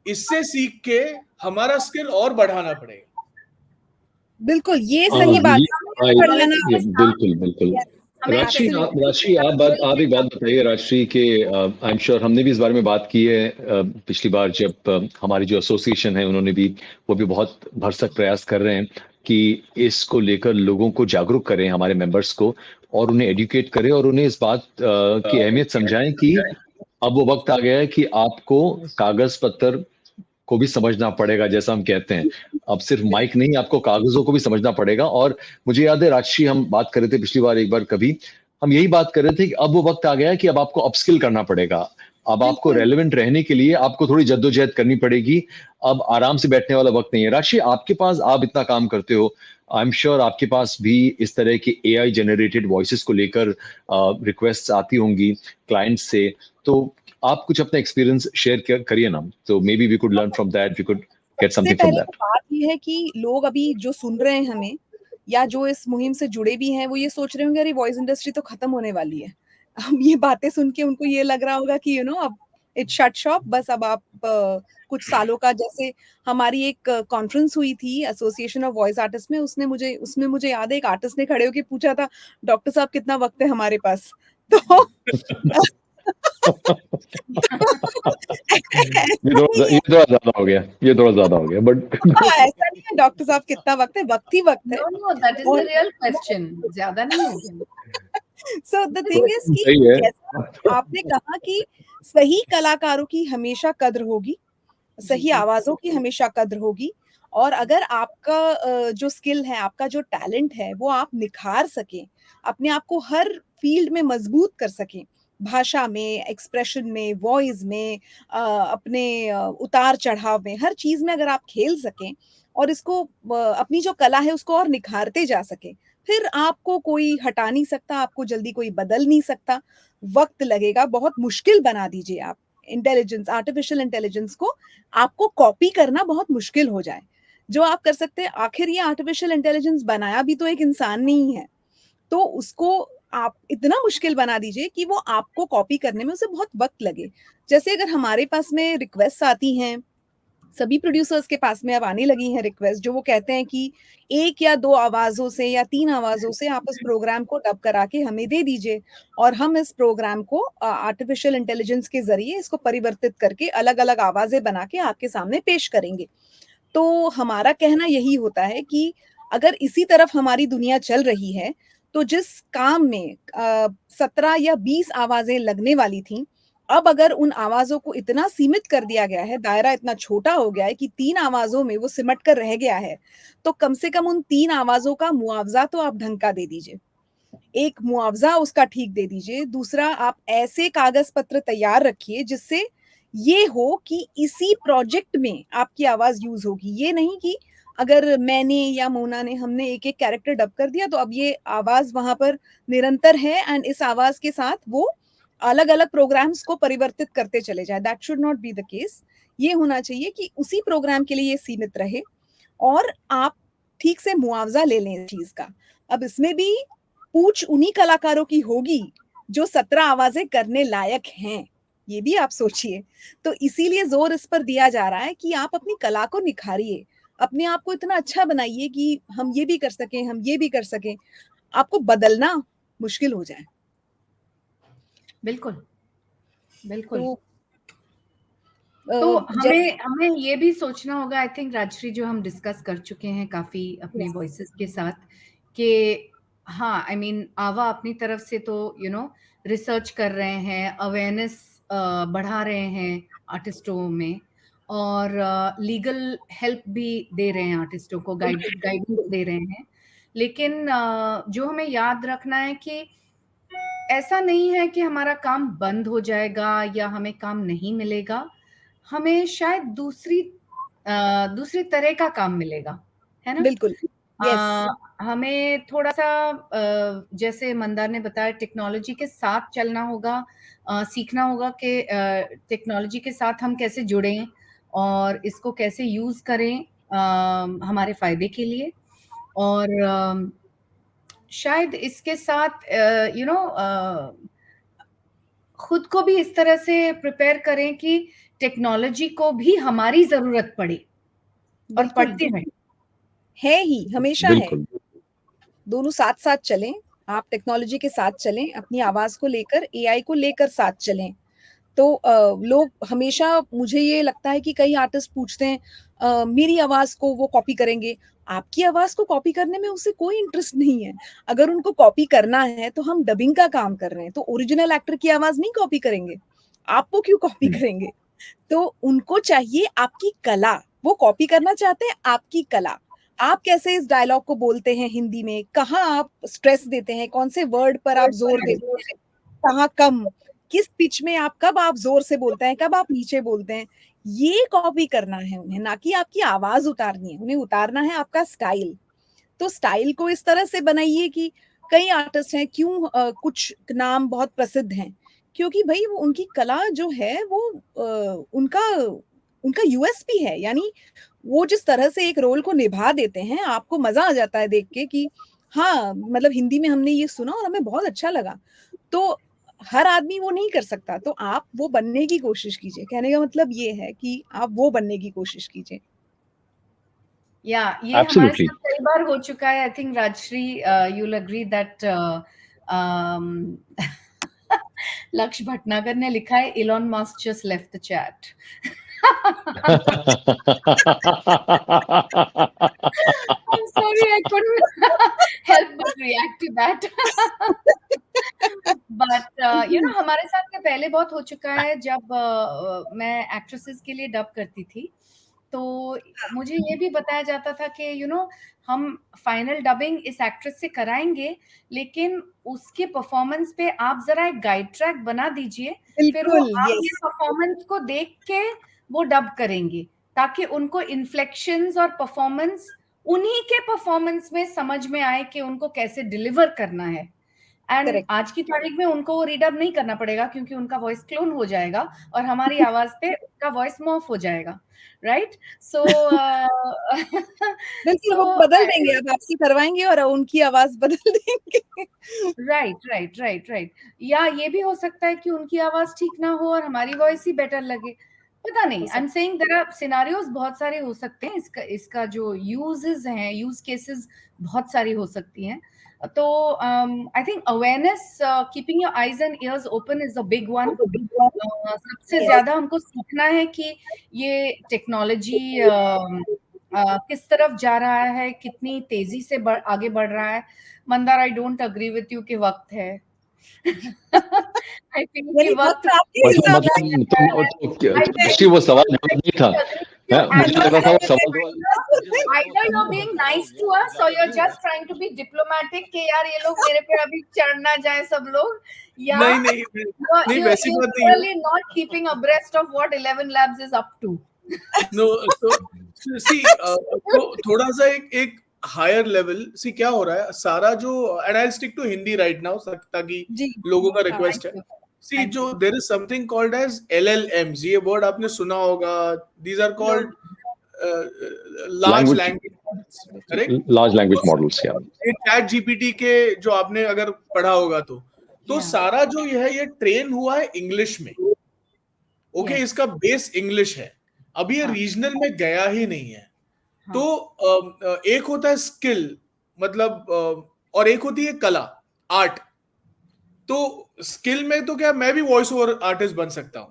इससे सीख के हमारा स्किल और बढ़ाना पड़ेगा। बिल्कुल, ये हाँ, सही बात ये है। बढ़ियाना बिल्कुल बिल्कुल। हमें राजश्री absolutely आप एक बात बताइए राजश्री के, आई एम श्योर हमने भी इस बारे में बात की है पिछली बार जब हमारी जो एसोसिएशन है उन्होंने भी, वो भी बहुत भरसक प्रयास कर रहे हैं कि इसको लेकर लोगों को जागरूक करें, हमारे मेंबर्स को, और उन्हें एडुकेट करें और उन्हें इस बात की अहमियत समझाएं कि अब वो वक्त आ गया है कि आपको कागज पत्थर को भी समझना पड़ेगा, जैसा हम कहते हैं। अब सिर्फ माइक नहीं, आपको कागजों को भी समझना पड़ेगा। और मुझे याद है राजश्री, हम बात कर रहे थे पिछली बार, एक बार कभी हम यही बात कर रहे थे कि अब वो वक्त आ गया है कि अब आपको अपस्किल करना पड़ेगा। अब आपको रेलेवेंट रहने के लिए आपको थोड़ी जद्दोजहद करनी पड़ेगी। अब आराम से बैठने वाला वक्त नहीं है। राजश्री, आपके पास, आप इतना काम करते हो, आई एम श्योर आपके पास भी इस तरह के एआई जनरेटेड वॉइसेस को लेकर रिक्वेस्ट आती होंगी क्लाइंट्स से। तो आप कुछ अपना एक्सपीरियंस शेयर करिए ना, तो maybe we could learn from that, we could get सबसे समथिंग फ्रॉम पहले दैट। तो बात ये है कि लोग अभी जो सुन रहे हैं हमें, या जो इस मुहिम से जुड़े भी हैं, वो ये सोच रहे होंगे अरे वॉइस इंडस्ट्री तो खत्म होने वाली है। अब ये बातें सुन के उनको ये लग रहा होगा कि अब इट शट शॉप, बस अब आप कुछ सालों का, जैसे हमारी एक कॉन्फ्रेंस हुई थी एसोसिएशन ऑफ वॉइस आर्टिस्ट में, उसमें मुझे याद है एक आर्टिस्ट ने खड़े होकर पूछा था, डॉक्टर साहब कितना वक्त है हमारे पास? तो ये थोड़ा ज्यादा हो गया, ये थोड़ा ज्यादा हो गया, बट ऐसा नहीं है डॉक्टर साहब कितना वक्त है, वक्त ही वक्त है। No, that is the real question. ज्यादा नहीं हो गया। सो द थिंग इज कि सही है। जैसा आपने कहा कि सही कलाकारों की हमेशा कद्र होगी, सही आवाजों की हमेशा कद्र होगी, और अगर आपका जो स्किल है, आपका जो टैलेंट है, वो आप निखार सकें, अपने आप को हर फील्ड में मजबूत कर सकें, भाषा में, एक्सप्रेशन में, वॉइस में, अपने उतार चढ़ाव में, हर चीज में अगर आप खेल सकें और इसको अपनी जो कला है उसको और निखारते जा सकें, फिर आपको कोई हटा नहीं सकता, आपको जल्दी कोई बदल नहीं सकता। वक्त लगेगा, बहुत मुश्किल बना दीजिए आप इंटेलिजेंस, आर्टिफिशियल इंटेलिजेंस को आपको कॉपी करना बहुत मुश्किल हो जाए। जो आप कर सकते हैं, आखिर ये आर्टिफिशियल इंटेलिजेंस बनाया भी तो एक इंसान ने ही है, तो उसको आप इतना मुश्किल बना दीजिए कि वो आपको कॉपी करने में उसे बहुत वक्त लगे। जैसे अगर हमारे पास में रिक्वेस्ट आती हैं, सभी प्रोड्यूसर्स के पास में अब आने लगी हैं रिक्वेस्ट, जो वो कहते हैं कि 1 या 2 आवाज़ों से या 3 आवाज़ों से आप इस प्रोग्राम को डब करा के हमें दे दीजिए, और हम इस प्रोग्राम को आर्टिफिशियल इंटेलिजेंस के ज़रिए इसको परिवर्तित करके अलग-अलग आवाज़ें बना के आपके सामने पेश करेंगे। तो हमारा कहना यही होता है कि अगर इसी तरफ हमारी दुनिया चल रही है, तो जिस काम में 17 या 20 आवाजें लगने वाली थी, अब अगर उन आवाजों को इतना सीमित कर दिया गया है, दायरा इतना छोटा हो गया है कि 3 आवाजों में वो सिमट कर रह गया है, तो कम से कम उन 3 आवाजों का मुआवजा तो आप ढंग का दे दीजिए। एक मुआवजा उसका ठीक दे दीजिए, दूसरा आप ऐसे कागज पत्र तैयार रखिए जिससे ये हो कि इसी प्रोजेक्ट में आपकी आवाज यूज होगी। ये नहीं कि अगर मैंने या मोना ने हमने एक एक कैरेक्टर डब कर दिया तो अब ये आवाज वहां पर निरंतर है एंड इस आवाज के साथ वो अलग अलग प्रोग्राम्स को परिवर्तित करते चले जाए। That should not be the case. ये होना चाहिए कि उसी प्रोग्राम के लिए ये सीमित रहे और आप ठीक से मुआवजा ले लें इस चीज का। अब इसमें भी पूछ उन्हीं कलाकारों की होगी जो 17 आवाजें करने लायक हैं, ये भी आप सोचिए। तो इसीलिए जोर इस पर दिया जा रहा है कि आप अपनी कला को निखारिए, अपने आप को इतना अच्छा बनाइए कि हम ये भी कर सकें, हम ये भी कर सकें, आपको बदलना मुश्किल हो जाए। बिल्कुल बिल्कुल। तो तो हमें हमें ये भी सोचना होगा, आई थिंक राजश्री, जो हम डिस्कस कर चुके हैं काफी अपने वॉइसेस के साथ, कि हाँ, आई मीन आवा अपनी तरफ से तो रिसर्च कर रहे हैं, अवेयरनेस बढ़ा रहे हैं आर्टिस्टों में, और लीगल हेल्प भी दे रहे हैं आर्टिस्टों को, गाइडेंस दे रहे हैं। लेकिन जो हमें याद रखना है कि ऐसा नहीं है कि हमारा काम बंद हो जाएगा या हमें काम नहीं मिलेगा, हमें शायद दूसरी तरह का काम मिलेगा, है ना? बिल्कुल, यस, हमें थोड़ा सा जैसे मंदार ने बताया, टेक्नोलॉजी के साथ चलना होगा, सीखना होगा कि टेक्नोलॉजी के साथ हम कैसे जुड़ें और इसको कैसे यूज करें हमारे फायदे के लिए। और शायद इसके साथ खुद को भी इस तरह से प्रिपेयर करें कि टेक्नोलॉजी को भी हमारी जरूरत पड़े और बिल्कुल पड़ती रहे। है ही, हमेशा है। बिल्कुल दोनों साथ साथ चलें, आप टेक्नोलॉजी के साथ चलें, अपनी आवाज को लेकर, एआई को लेकर साथ चलें। तो लोग हमेशा, मुझे ये लगता है कि कई आर्टिस्ट पूछते हैं मेरी आवाज को वो कॉपी करेंगे। आपकी आवाज को कॉपी करने में उसे कोई इंटरेस्ट नहीं है। अगर उनको कॉपी करना है तो हम डबिंग का काम कर रहे हैं, तो ओरिजिनल एक्टर की आवाज नहीं कॉपी करेंगे, आपको क्यों कॉपी करेंगे? तो उनको चाहिए आपकी कला, वो कॉपी करना चाहते हैं आपकी कला। आप कैसे इस डायलॉग को बोलते हैं हिंदी में, कहाँ आप स्ट्रेस देते हैं, कौन से वर्ड पर आप जोर देते हैं, कहाँ कम, किस पिच में कब आप जोर से बोलते हैं, कब आप नीचे बोलते हैं, ये कॉपी करना है उन्हें, ना कि आपकी आवाज उतारनी है। उन्हें उतारना है आपका स्टाइल। तो स्टाइल को इस तरह से बनाइए कि कई आर्टिस्ट हैं, क्यों कुछ नाम बहुत प्रसिद्ध हैं, क्योंकि भाई वो उनकी कला जो है वो उनका उनका यूएसपी है। यानी वो जिस तरह से एक रोल को निभा देते हैं, आपको मजा आ जाता है देख के कि हाँ, मतलब हिंदी में हमने ये सुना और हमें बहुत अच्छा लगा। तो हर आदमी वो नहीं कर सकता, तो आप वो बनने की कोशिश कीजिए। कहने का मतलब ये है कि आप वो बनने की कोशिश कीजिए। या ये हमारे एब्सोल्युटली साथ कई बार हो चुका है। I think Rajshree, you will agree that Lakshya Bhatnagar ने लिखा है, Elon Musk just left the chat. I'm sorry, I couldn't help but react to that. But हमारे साथ में पहले बहुत हो चुका है, जब मैं एक्ट्रेसेस के लिए डब करती थी, तो मुझे ये भी बताया जाता था कि हम फाइनल डबिंग इस एक्ट्रेस से कराएंगे, लेकिन उसके परफॉर्मेंस पे आप जरा एक गाइड ट्रैक बना दीजिए, फिर वो बिल्कुल, आपके यस, परफॉर्मेंस को देख के वो डब करेंगे, ताकि उनको इन्फ्लेक्शंस और परफॉर्मेंस उन्हीं के परफॉर्मेंस में समझ में आए कि उनको कैसे डिलीवर करना है। एंड करेक्ट, आज की तारीख में उनको वो रीडअप नहीं करना पड़ेगा, क्योंकि उनका वॉइस क्लोन हो जाएगा और हमारी आवाज पे उनका वॉइस मॉर्फ हो जाएगा, राइट? सो बिल्कुल वो सो बदल देंगे, अब आपसे करवाएंगे और उनकी आवाज बदल देंगे। Right right right right. या ये भी हो सकता है कि उनकी आवाज ठीक ना हो और हमारी वॉइस ही बेटर लगे, पता नहीं। हो आई एम सकता सेइंग देयर आर सिनेरियोज बहुत सारे हो सकते हैं, इसका जो यूजेस हैं, यूज केसेस बहुत सारी हो सकती हैं। तो I think awareness, keeping your eyes and years open is a big one. सबसे है। ज्यादा हमको सीखना है कि ये टेक्नोलॉजी किस तरफ जा रहा है, कितनी तेजी से आगे बढ़ रहा है। Mandar, I don't agree with you कि वक्त है। आई थिंक कि नहीं, वक्त वक्त आपके हिसाब से I तो think actually वो सवाल I जवाब नहीं था। don't agree with you. मुझे And लग रहा था वो सवाल either, जवाब either you're being nice to us or you're just trying to be diplomatic कि यार ये लोग मेरे पे अभी चढ़ ना जाए सब लोग, या नहीं नहीं नहीं, वैसी you're बात नहीं है। really not keeping abreast of what 11 Labs is up to. No, तो सी, तो थोड़ा सा एक हायर लेवल, सी क्या हो रहा है सारा जो, and I stick to Hindi right now ताकि जी लोगों का हाँ, रिक्वेस्ट है। Thank you. सी, Thank जो you. There is something called as LLMs, ये वर्ड आपने सुना होगा। These are called large language language models, correct? Large language models या ये चैट जीपीटी के जो आपने अगर पढ़ा होगा तो Yeah. सारा जो ये है ये ट्रेन हुआ है इंग्लिश में। Okay, Yes. इसका बेस इंग्लिश है, अभी ये हाँ. रीजनल में गया ही नहीं है। हाँ. तो एक होता है स्किल, मतलब और एक होती है कला, आर्ट। तो स्किल में तो क्या, मैं भी वॉइस ओवर आर्टिस्ट बन सकता हूं,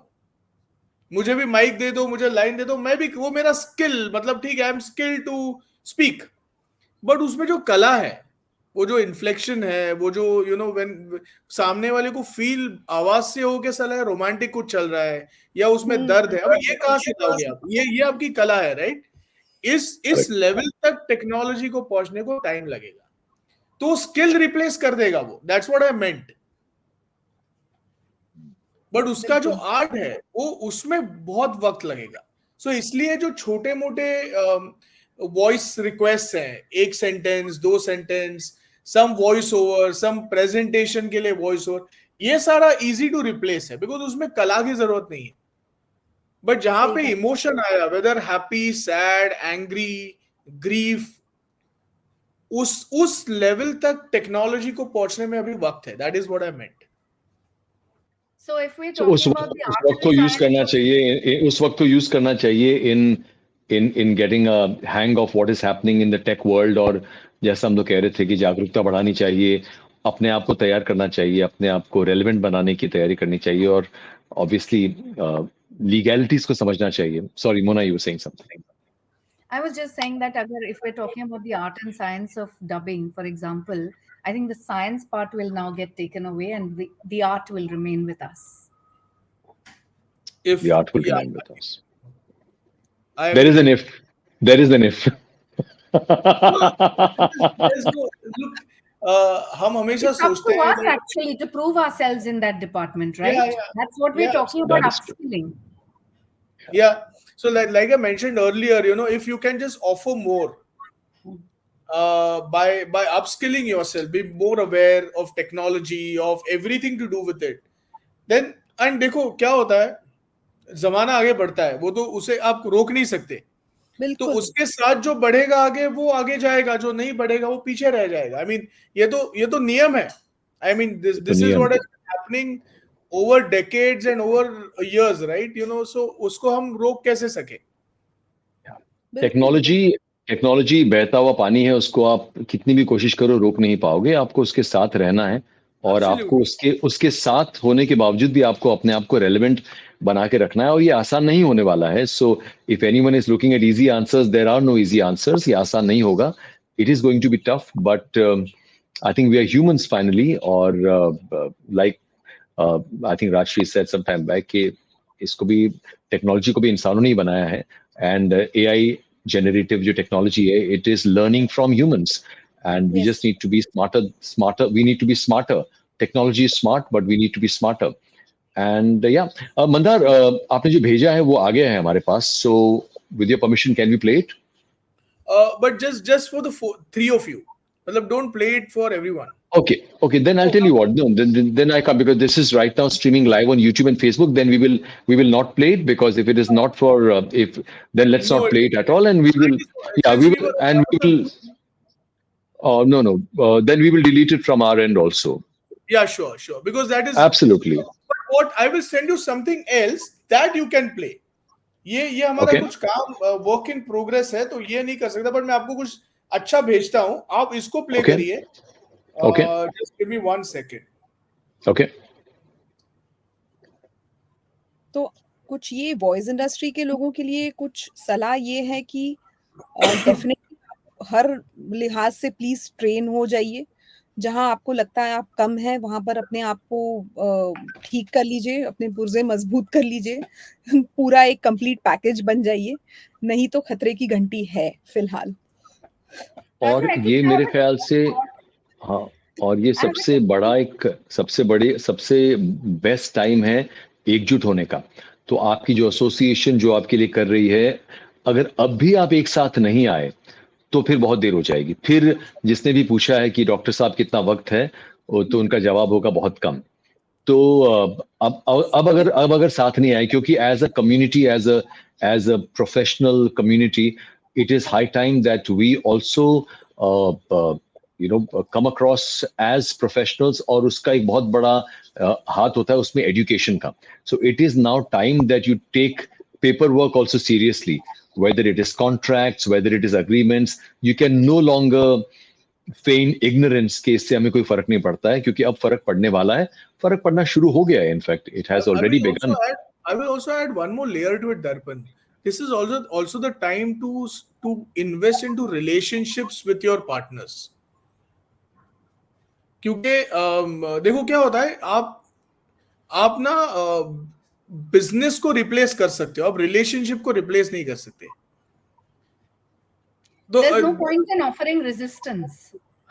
मुझे भी माइक दे दो, मुझे लाइन दे दो, मैं भी, वो मेरा स्किल, मतलब ठीक है, I am skill to speak. But उसमें जो कला है, वो जो इन्फ्लेक्शन है, वो जो व्हेन सामने वाले को फील आवाज से हो के साला रोमांटिक कुछ चल रहा है या उसमें दर्द है, अब ये कहाँ से लाओगे आप? ये आपकी कला है, राइट? इस लेवल तक टेक्नोलॉजी को पहुंचने को टाइम लगेगा, तो स्किल रिप्लेस कर देगा वो, that's what I meant. But उसका जो आर्ट है वो, उसमें बहुत वक्त लगेगा। सो इसलिए जो छोटे मोटे वॉइस रिक्वेस्ट हैं, एक सेंटेंस, दो सेंटेंस, सम वॉइस ओवर, सम प्रेजेंटेशन के लिए वॉइस ओवर, ये सारा इजी टू रिप्लेस है, बिकॉज उसमें कला की जरूरत नहीं है। बट जहां पे इमोशन आया, whether happy, sad, angry, grief, उस लेवल तक टेक्नोलॉजी को पहुंचने में अभी वक्त है। That is what I meant. So if we're So talking about the उस art वक्त and को यूज science करना of, चाहिए, उस वक्त को यूज करना चाहिए in getting a hang of what is happening in the tech world. और जैसा हम लोग कह रहे थे कि जागरूकता बढ़ानी चाहिए, अपने आप को तैयार करना चाहिए, अपने आप को रेलेवेंट बनाने की तैयारी करनी चाहिए, और ऑब्वियसली लीगैलिटीज को समझना चाहिए। Sorry Mona, you were saying something. I was just saying that if we're talking about the art and science of dubbing, for example, I think the science part will now get taken away and the art will remain with us. If, The art will yeah, remain with us. I There is an agree. if. There is an if. No, there's no, look, हम हमेशा It's up सोचते to हैं us that, actually to prove ourselves in that department, right? yeah, That's what we're yeah, talking about, That is true. upskilling. yeah. So like I mentioned earlier, if you can just offer more by upskilling yourself, be more aware of technology, of everything to do with it, then, and देखो क्या होता है, जमाना आगे बढ़ता है, वो तो उसे आप रोक नहीं सकते। तो बिल्कुल उसके साथ जो बढ़ेगा आगे, वो आगे जाएगा, जो नहीं बढ़ेगा वो पीछे रह जाएगा। आई मीन ये तो नियम है। आई मीन तो दिस इज नियम what is happening over decades and over years, right? So उसको हम रोक कैसे सके? बिल्कुल टेक्नोलॉजी टेक्नोलॉजी बहता हुआ पानी है, उसको आप कितनी भी कोशिश करो रोक नहीं पाओगे। आपको उसके साथ रहना है, और आपको एब्सोल्युटली, उसके उसके साथ होने के बावजूद भी आपको अपने आप को रेलेवेंट बना के रखना है, और ये आसान नहीं होने वाला है। So if anyone is looking at easy answers, there are no easy answers. ये आसान नहीं होगा, it is going to be tough, but I think we are humans finally. और like I think Rajshree said some time back कि इसको भी, technology को भी इंसानों ने ही बनाया है, एंड एआई generative जो टेक्नोलॉजी है, it is learning from humans, and we yes just need to be smarter. We need to be smarter. Technology is smart, but we need to be smarter. And yeah, Mandar, आपने जो भेजा है वो आ गया है हमारे पास, so with your permission can we play it? But just for the three of you, मतलब don't play it for everyone. Okay, then I'll tell you what. No, then I come, because this is right now streaming live on YouTube and Facebook. Then we will not play it, because if it is not for if then let's no, not play it at all, and we will, yeah, since we we will, were and we will. No, no. Then we will delete it from our end also. yeah, sure, because that is, Absolutely. but what I will send you something else that you can play. ये हमारा Okay. कुछ काम work in progress है, तो ये नहीं कर सकता, बट मैं आपको कुछ अच्छा भेजता हूं, आप इसको प्ले Okay. करिए। Okay. Just give me 1 second. Okay. तो कुछ ये वॉइस इंडस्ट्री के लोगों के लिए कुछ सलाह ये है कि डेफिनेटली हर लिहाज से प्लीज ट्रेन हो जाइए. जहां आपको लगता है आप कम है वहां पर अपने आप को ठीक कर लीजिए, अपने पुर्जे मजबूत कर लीजिए. पूरा एक कंप्लीट पैकेज बन जाइए, नहीं तो खतरे की घंटी है फिलहाल. और Darpan, I think ये I मेरे have ख्याल से, a हाँ, और ये I have सबसे बड़ा एक, सबसे बेस्ट टाइम है एकजुट होने का. तो आपकी जो एसोसिएशन जो आपके लिए कर रही है, अगर अब भी आप एक साथ नहीं आए तो फिर बहुत देर हो जाएगी. फिर जिसने भी पूछा है कि डॉक्टर साहब कितना वक्त है, तो उनका जवाब होगा बहुत कम. तो अब अगर साथ नहीं आए, क्योंकि as a community, as a professional community, it is high time that we also come across as professionals. और उसका एक बहुत बड़ा हाथ होता है उसमें एजुकेशन का. So it is now time that you take paper work also seriously. Whether it is contracts, whether it is agreements, you can no longer feign ignorance कि इससे हमें कोई फर्क नहीं पड़ता है, क्योंकि अब फर्क पड़ने वाला है. फर्क पड़ना शुरू हो गया है. In fact it has I will already also begun. add. I will also add one more layer to it, Darpan. This is also the time to invest into relationships with your partners. क्योंकि देखो क्या होता है, आप ना business को replace कर सकते हो, आप रिलेशनशिप को रिप्लेस नहीं कर सकते. तो there's no point in offering resistance.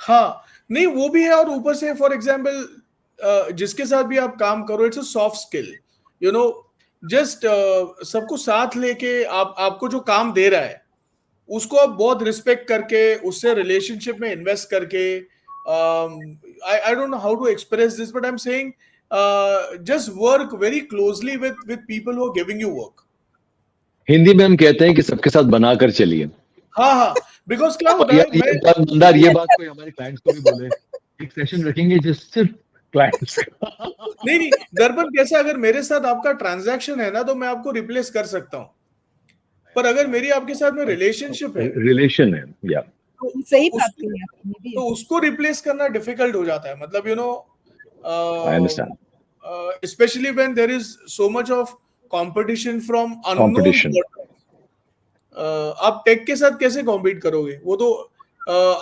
हाँ, नहीं वो भी है. और ऊपर से फॉर एग्जाम्पल जिसके साथ भी आप काम करो, it's a soft skill, you know. Just सबको साथ लेके आपको जो काम दे रहा है उसको आप बहुत रिस्पेक्ट करके, उससे रिलेशनशिप में इन्वेस्ट करके. I don't know how to express this, but I am saying just work very closely with people who are giving you work. Hindi में हम कहते हैं कि सबके साथ बनाकर चलिए. हाँ हाँ, बिकॉज क्या और होता है, यार मैं ये बात, मंदार, ये बात कोई हमारे क्लाइंट्स को भी बोले. एक सेशन रखेंगे जिस सिर्फ क्लाइंट्स का. नहीं नहीं, दर्पण कैसे, अगर मेरे साथ आपका ट्रांजैक्शन है ना तो मैं आपको रिप्लेस कर सकता हूँ, पर अगर मेरी आपके साथ में रिलेशनशिप है रिलेशन है, या तो सही बात उसको कही आपने भी. तो उसको रिप्लेस करना डिफिकल्ट हो जाता है. मतलब I understand. Specially when there is so much of competition from unknown. Competition. आप टेक के साथ कैसे कॉम्पीट करोगे? वो तो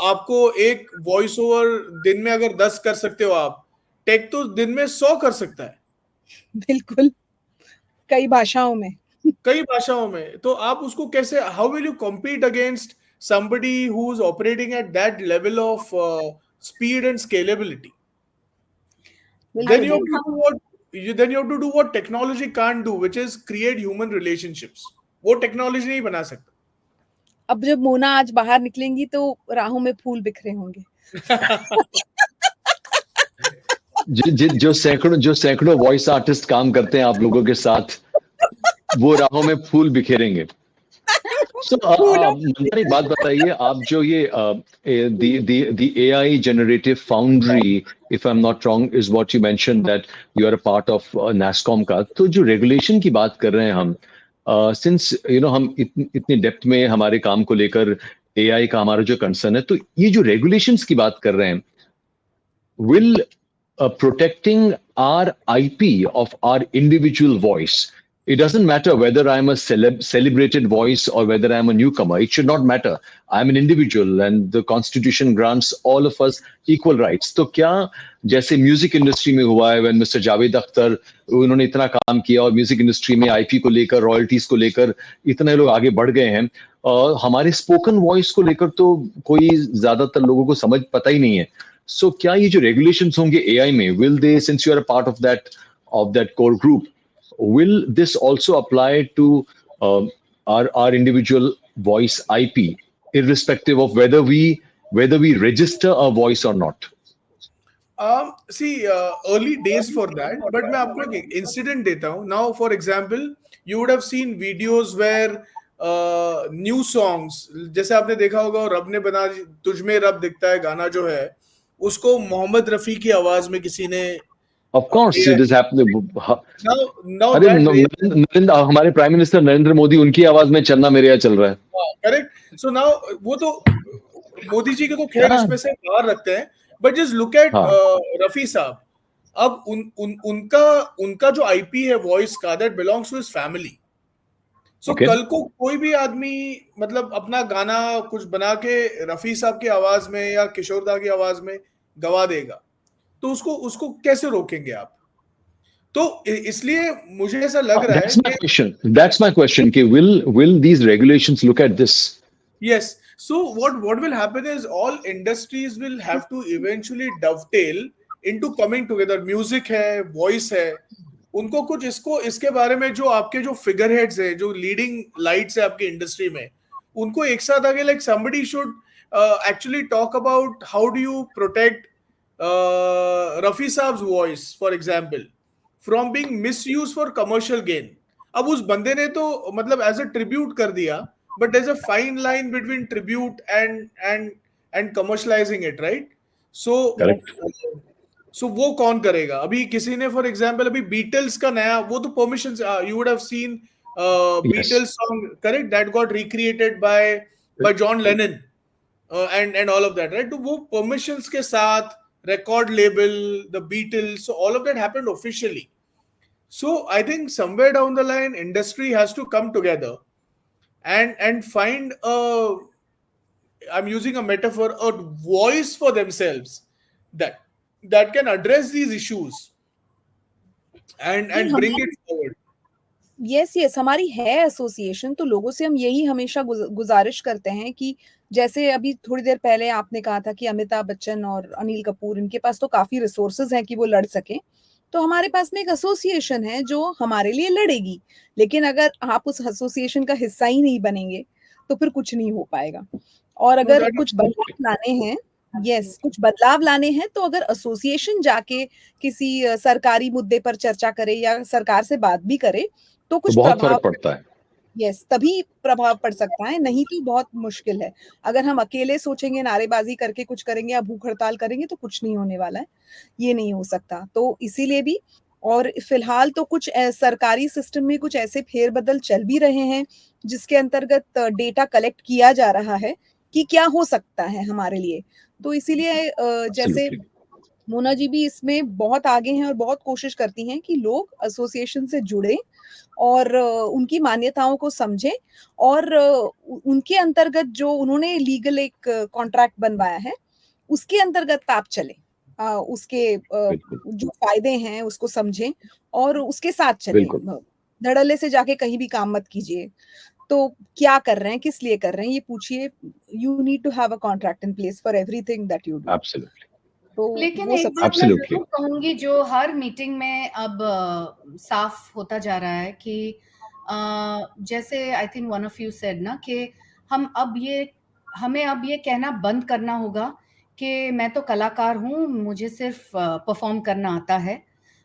आपको एक वॉइस ओवर दिन में अगर 10 कर सकते हो आप, टेक तो दिन में 100 कर सकता है, बिल्कुल, कई भाषाओं में. कई भाषाओं में. तो आप उसको कैसे, how will you compete against somebody who's operating at that level of speed and scalability? Then you have to do what technology can't do, which is create human relationships. वो टेक्नोलॉजी नहीं बना सकता. अब जब मोना आज बाहर निकलेंगी तो राहों में फूल बिखरे होंगे. जो सैकड़ों वॉइस आर्टिस्ट काम करते हैं आप लोगों के साथ, वो राहों में फूल बिखेरेंगे. So, मंदार, एक बात बताइए, आप जो ये the AI generative foundry, if I'm not wrong, is what you mentioned that you are a part of NASSCOM का. तो जो रेगुलेशन की बात कर रहे हैं हम, since हम इतनी डेप्थ में हमारे काम को लेकर AI का हमारा जो कंसर्न है, तो ये जो रेगुलेशंस की बात कर रहे हैं, will protecting our IP of our individual voice. It doesn't matter whether I'm a celebrated voice or whether I'm a newcomer. It should not matter. I'm an individual and the constitution grants all of us equal rights. तो क्या जैसे music industry में हुआ है, when Mr. Javed Akhtar, उन्होंने इतना काम किया और म्यूजिक इंडस्ट्री में आईपी को लेकर, रॉयल्टीज को लेकर इतने लोग आगे बढ़ गए हैं, और हमारे स्पोकन वॉइस को लेकर तो कोई ज्यादातर लोगों को समझ पता ही नहीं है. सो क्या ये जो रेगुलेशंस होंगे एआई में, will they, since you are a part of that core group, will this also apply to our individual voice IP, irrespective of whether we register a voice or not? See, early days for that, but मैं आपको एक incident देता हूँ. Now, for example, you would have seen videos where new songs, जैसे आपने देखा होगा रब ने बना तुझ में रब दिखता है गाना जो है, उसको मोहम्मद रफी की आवाज में किसी ने. Of course, it is happening. Now अरे that नरेंद्र, हमारे प्राइम मिनिस्टर नरेंद्र मोदी, उनकी आवाज में चलना मेरे यहाँ चल रहा है. करेक्ट. सो नाउ वो तो मोदी जी के तो खैर इसमें से बाहर रखते हैं, but just look at Rafi साहब. अब उनका जो आईपी है वॉइस का, that belongs to his family. So Okay. कल को कोई भी आदमी मतलब अपना गाना कुछ बना के रफी साहब की आवाज में या किशोर दा की आवाज में गवा देगा, तो उसको उसको कैसे रोकेंगे आप? तो इसलिए मुझे ऐसा लग रहा है That's my कि question. That's my question. कि will these regulations look at this? yes. So what will happen is all industries will have to eventually dovetail into coming together. Music है, voice है, उनको कुछ इसको इसके बारे में जो आपके जो फिगर हेड्स है, जो लीडिंग लाइट्स है आपकी इंडस्ट्री में, उनको एक साथ आगे like somebody should actually talk about how do you protect Rafi साहब्स voice for example from being misuse for commercial gain. अब उस बंदे ने तो मतलब एज अ ट्रिब्यूट कर दिया, but there's a fine line between tribute and commercializing it, right? So Correct. so वो कौन करेगा? अभी किसी ने फॉर एग्जांपल अभी बीटल्स का नया वो तो permission, you would have seen Yes. Beatles song, correct, that got recreated by John Lennon and all of that, right? तो वो permissions के साथ record label, the Beatles, so all of that happened officially. So I think somewhere down the line industry has to come together and find a, I'm using a metaphor, a voice for themselves that that can address these issues and bring it forward. Yes yes, हमारी है association, तो लोगों से हम यही हमेशा गुजारिश करते हैं कि जैसे अभी थोड़ी देर पहले आपने कहा था कि अमिताभ बच्चन और अनिल कपूर, इनके पास तो काफी रिसोर्सेज हैं कि वो लड़ सकें, तो हमारे पास में एक एसोसिएशन है जो हमारे लिए लड़ेगी। लेकिन अगर आप उस एसोसिएशन का हिस्सा ही नहीं बनेंगे तो फिर कुछ नहीं हो पाएगा। और No, अगर that कुछ is बदलाव लाने हैं, यस, कुछ बदलाव लाने हैं, तो अगर एसोसिएशन जाके किसी सरकारी मुद्दे पर चर्चा करे या सरकार से बात भी करे तो तो कुछ बहुत प्रभाव, फर्क पड़ता है. यस, तभी प्रभाव पड़ सकता है, नहीं तो बहुत मुश्किल है। अगर हम अकेले सोचेंगे, नारेबाजी करके कुछ करेंगे या भूख हड़ताल करेंगे तो कुछ नहीं होने वाला है, ये नहीं हो सकता। तो इसीलिए भी, और फिलहाल तो कुछ सरकारी सिस्टम में कुछ ऐसे फेरबदल चल भी रहे हैं जिसके अंतर्गत डेटा कलेक्ट किया जा रहा है कि क्या हो सकता है हमारे लिए। तो इसीलिए जैसे Absolutely. मोना जी भी इसमें बहुत आगे हैं और बहुत कोशिश करती हैं कि लोग एसोसिएशन से जुड़े और उनकी मान्यताओं को समझें और उनके अंतर्गत जो उन्होंने लीगल एक कॉन्ट्रैक्ट बनवाया है उसके अंतर्गत आप चलें, उसके बिल्कुल. जो फायदे हैं उसको समझें और उसके साथ चलें। बिल्कुल. धड़ल्ले से जाके कहीं भी काम मत कीजिए। तो क्या कर रहे हैं, किस लिए कर रहे हैं, ये पूछिए। You need to have a contract in place for everything that you do. Absolutely. तो लेकिन वो एक सब बात मैं Absolutely. जरूर कहूंगी जो हर मीटिंग में अब साफ होता जा रहा है कि जैसे I think one of you said ना कि हमें अब ये कहना बंद करना होगा कि मैं तो कलाकार हूँ, मुझे सिर्फ परफॉर्म करना आता है।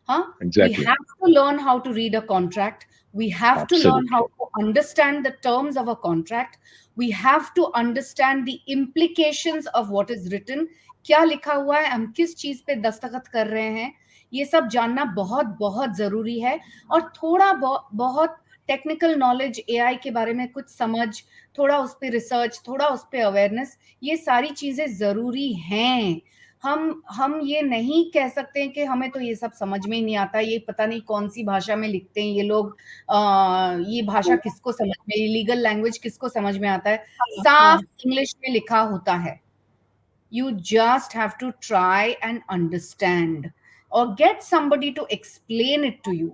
हाँ, we Exactly. Have to learn how to read a contract, we have to learn how Absolutely. to understand the terms of a contract, we have to understand the implications of what is written, क्या लिखा हुआ है, हम किस चीज पे दस्तखत कर रहे हैं, ये सब जानना बहुत बहुत जरूरी है। और थोड़ा बहुत टेक्निकल नॉलेज, एआई के बारे में कुछ समझ, थोड़ा उस पे रिसर्च, थोड़ा उस पे अवेयरनेस, ये सारी चीजें जरूरी हैं। हम ये नहीं कह सकते हैं कि हमें तो ये सब समझ में ही नहीं आता, ये पता नहीं कौन सी भाषा में लिखते हैं ये लोग, ये भाषा किसको समझ में, लीगल लैंग्वेज किसको समझ में आता है, साफ इंग्लिश में लिखा होता है। You just have to try and understand or get somebody to explain it to you.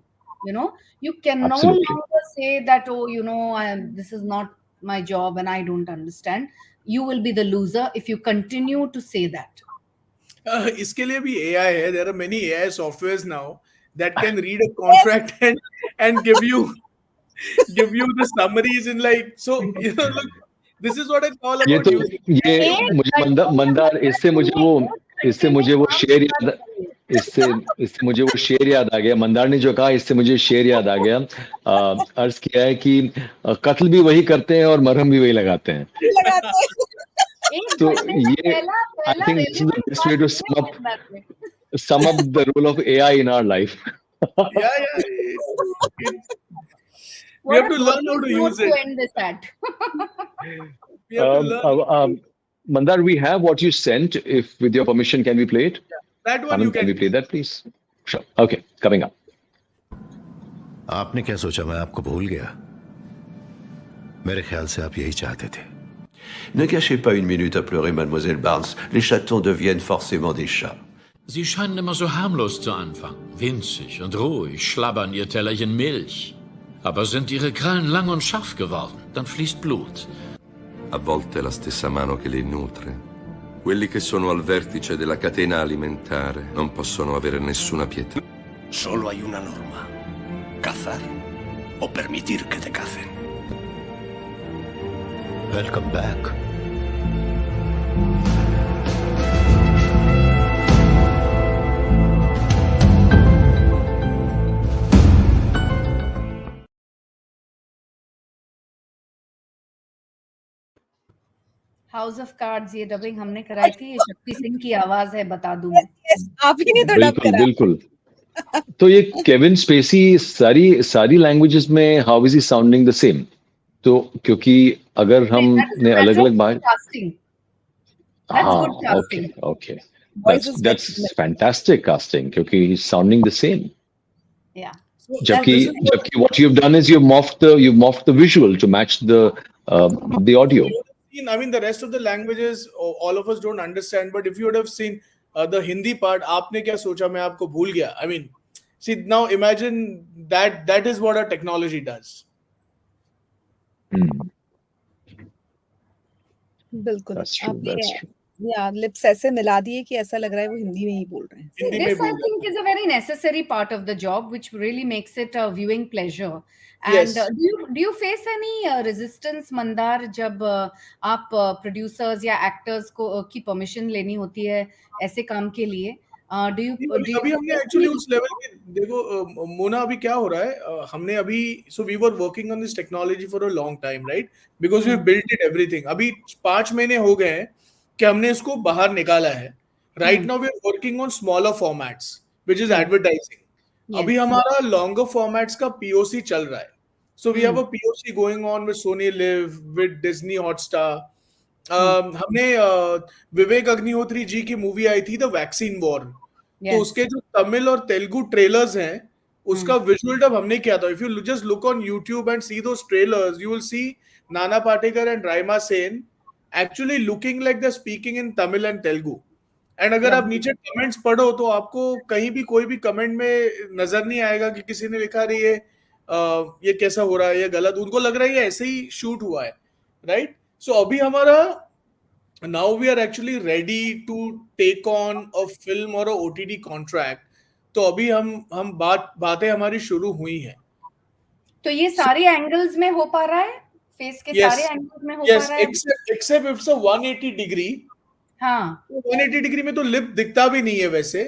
You know, you can no Absolutely. longer say that, oh, this is not my job and I don't understand. You will be the loser if you continue to say that. इसके लिए भी AI है. There are many AI softwares now that can read a contract and give you the summaries in like, so look, this is what I call ये about तो using ये एक मुझे घंटे में मंदार इससे मुझे वो एक घंटे में आप शेर याद इससे मुझे वो शेर याद आ गया। मंदार ने जो कहा इससे मुझे शेर याद आ गया। अर्ज किया है कि कत्ल भी वही करते हैं और मरहम भी वही लगाते हैं। लगाते हैं। एक तो घंटे में ये पहला I think this is the relevant best बात वे टू हमने मंदार में। sum up the role of AI in our life. yeah, we What have a to learn how brilliant to note use to it. end this at. We have to learn. Mandar, we have what you sent. If with your permission, can we play it? That one you Anand, can we can. play that, please? Sure. Okay, coming up. आपने क्या सोचा मैं आपको भूल गया? मेरे ख्याल से आप यही चाहते थे। Ne cachez pas une minute à pleurer, Mademoiselle Barnes. Les chatons deviennent forcément des chats. Sie scheinen immer so harmlos zu Anfang. Winzig und ruhig schlabbern ihr Tellerchen Milch. Aber sind ihre Krallen lang und scharf geworden, dann fließt Blut. A volte è la stessa mano che li nutre. Quelli che sono al vertice della catena alimentare non possono avere nessuna pietà. Solo hay una norma: cazar o permitir que te cacen. Welcome back. House of cards ये dubbing हमने कराई थी, ये शक्ति सिंह की आवाज है, बता दूं मैं। Yes, आप ही ने तो डब बिल्कुल करा। बिल्कुल। तो ये केविन स्पेसी सारी लैंग्वेजेस में how is he sounding the same? तो क्योंकि अगर हमने अलग अलग बात, हाँ, okay okay, that's fantastic casting, क्योंकि he is sounding the same. या जबकि what you've done is you've morphed the visual to match the audio. I mean, the rest of the languages, all of us don't understand. But if you would have seen the Hindi part, आपने क्या सोचा मैं आपको भूल गया. I mean, see now imagine that is what our technology does. बिल्कुल। That's true. That's true. या lips ऐसे मिला दिए कि ऐसा लग रहा है वो हिंदी में ही बोल रहे हैं। हिंदी में This I बोल रहे think is a very necessary part of the job, which really makes it a viewing pleasure. And Yes. do you face any resistance, Mandar, जब आप producers या actors को की permission लेनी होती है ऐसे काम के लिए? Do you अभी हमने एक्चुअली उस लेवल पे देखो मोना, अभी क्या हो रहा है, हमने अभी so we were working on this technology for a long time, right? Because we built it everything. अभी 5 महीने हो गए हैं कि हमने इसको बाहर निकाला है. Right now we are working on smaller formats, which is advertising. अभी हमारा longer formats का POC चल रहा है. So we have a POC going on with Sony Live, with Disney Hotstar. हमने विवेक अग्निहोत्री जी की मूवी आई थी द वैक्सीन वॉर, तो उसके जो तमिल और तेलुगु ट्रेलर्स हैं उसका विजुअल डब हमने किया था. If you just look on YouTube and see those trailers, you will see Nana Patekar and Raima Sen actually looking like they speaking in Tamil and Telugu. And अगर आप नीचे कमेंट्स पढ़ो तो आपको कहीं भी कोई भी कमेंट में नजर नहीं आएगा कि किसी ने लिखा रही है ये कैसा हो रहा है, ये गलत. उनको लग रहा है ये ऐसे ही शूट हुआ है, राइट? सो अभी हमारा now we are actually ready to take on a film or a OTT contract. तो अभी हम बातें हमारी शुरू हुई हैं. तो ये सारे एंगल्स में हो पा रहा है, फेस के सारे एंगल्स में हो पा रहा है? except if it's a 180 degree. हाँ, 180 डिग्री में तो लिप दिखता भी नहीं है वैसे,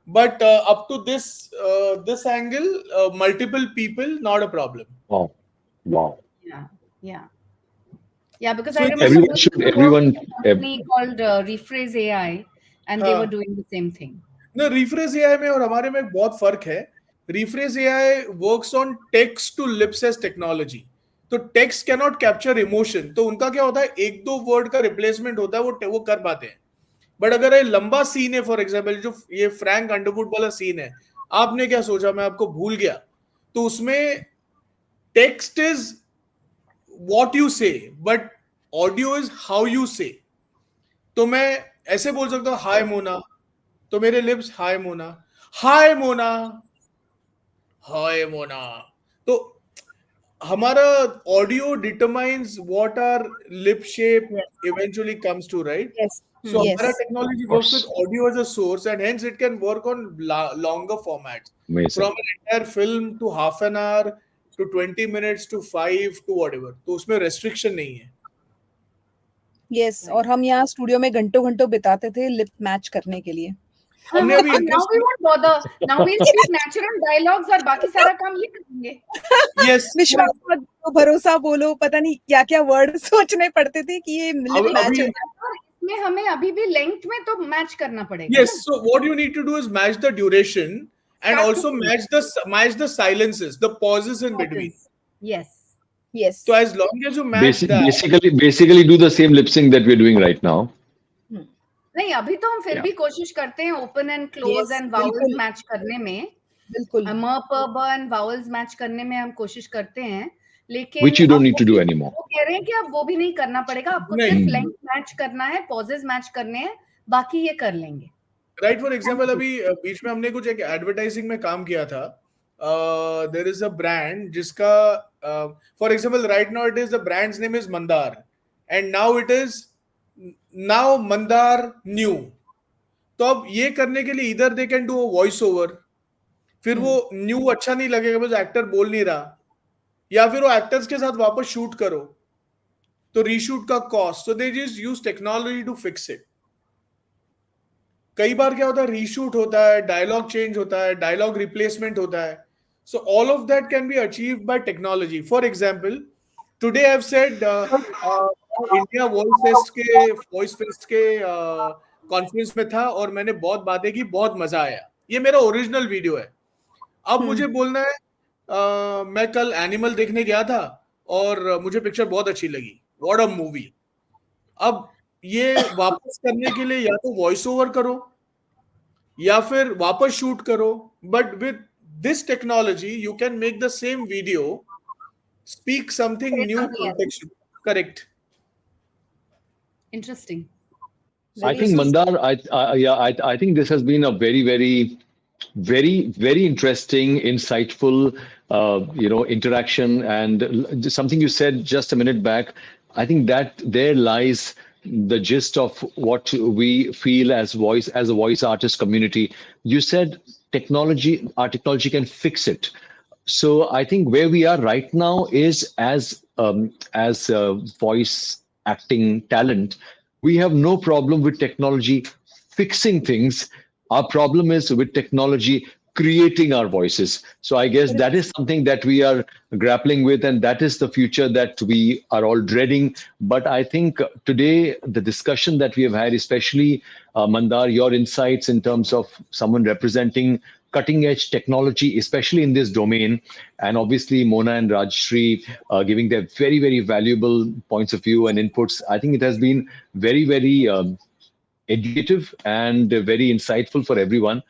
but up to this angle, multiple people, not a problem. Wow. Yeah, because So I remember everyone a company called Rephrase AI, and they were doing the same thing. No, Rephrase AI में और हमारे में बहुत फर्क है. Rephrase AI works on text to lips as technology. तो text cannot capture emotion. तो उनका क्या होता है, एक दो वर्ड का रिप्लेसमेंट होता है, वो कर पाते हैं. बट अगर ये लंबा सीन है, फॉर एग्जाम्पल जो ये फ्रैंक अंडरवुड वाला सीन है, आपने क्या सोचा मैं आपको भूल गया, तो उसमें text is what you say, but audio is how you say. तो मैं ऐसे बोल सकता हूँ हाय मोना, तो मेरे lips hi Mona, hi Mona, hi Mona. तो हमारा audio determines what are lip shape eventually comes to, right? Yes. So our technology works with audio as a source, and hence it can work on longer formats. Amazing. From an entire film to half an hour to 20 minutes to 5 to whatever. तो उसमें restriction नहीं है. Yes, और हम यहाँ studio में घंटों बिताते थे लिप मैच करने के लिए. हमने अभी now we won't bother. Now we'll speak natural dialogues और बाकी सारा काम ये करेंगे. Yes. विश्वास मत करो, भरोसा बोलो, पता नहीं क्या वर्ड सोचने पड़ते थे कि ये लिप मैच हो. इसमें हमें अभी भी लेंथ में तो मैच करना पड़ेगा. Yes. So what you need to do is match the duration and also match the silences, the pauses in between. Yes. So as long as you match basically do the same lip sync that we're doing right now. नहीं, अभी तो हम फिर भी कोशिश करते हैं open and close and vowels match करने में. बिल्कुल. म प ब एंड वाउल्स मैच करने में हम कोशिश करते हैं, लेकिन which you don't अब need to do anymore. वो कह रहे हैं कि अब वो भी नहीं करना पड़ेगा, आपको नहीं। सिर्फ लेंथ मैच करना है, पॉजेस मैच करने हैं, बाकी ये कर लेंगे। राइट, फॉर एग्जाम्पल अभी बीच में हमने कुछ एक एडवर्टाइजिंग में काम किया था. देयर इज अ ब्रांड जिसका for example right now it is the brands name is Mandar and now it is now Mandar new. तो अब ये करने के लिए इधर they can do voice over, फिर वो न्यू अच्छा नहीं लगेगा बस एक्टर बोल नहीं रहा, या फिर वो एक्टर्स के साथ वापस शूट करो तो रीशूट का cost, so they just use technology to fix it. कई बार क्या होता है, रीशूट होता है, डायलॉग चेंज होता है, डायलॉग रिप्लेसमेंट होता है. So all of that can be achieved by technology. For example today I have said India voice fest के कॉन्फ्रेंस में था और मैंने बहुत बातें की, बहुत मजा आया. ये मेरा ओरिजिनल वीडियो है. अब मुझे बोलना है मैं कल एनिमल देखने गया था और मुझे पिक्चर बहुत अच्छी लगी, व्हाट अ मूवी. अब ये वापस करने के लिए या तो वॉइस ओवर करो या फिर वापस शूट करो, but with this technology you can make the same video speak something new context. Correct. Interesting. I think Mandar, I think this has been a very, very interesting, insightful, interaction. And something you said just a minute back, I think that there lies the gist of what we feel as a voice artist community. You said our technology can fix it. So I think where we are right now is as voice acting talent, we have no problem with technology fixing things. Our problem is with technology creating our voices. So I guess that is something that we are grappling with, and that is the future that we are all dreading. But I think today, the discussion that we have had, especially Mandar, your insights in terms of someone representing cutting edge technology, especially in this domain, and obviously Mona and Rajashrie giving their very, very valuable points of view and inputs. I think it has been very, very educative and very insightful for everyone.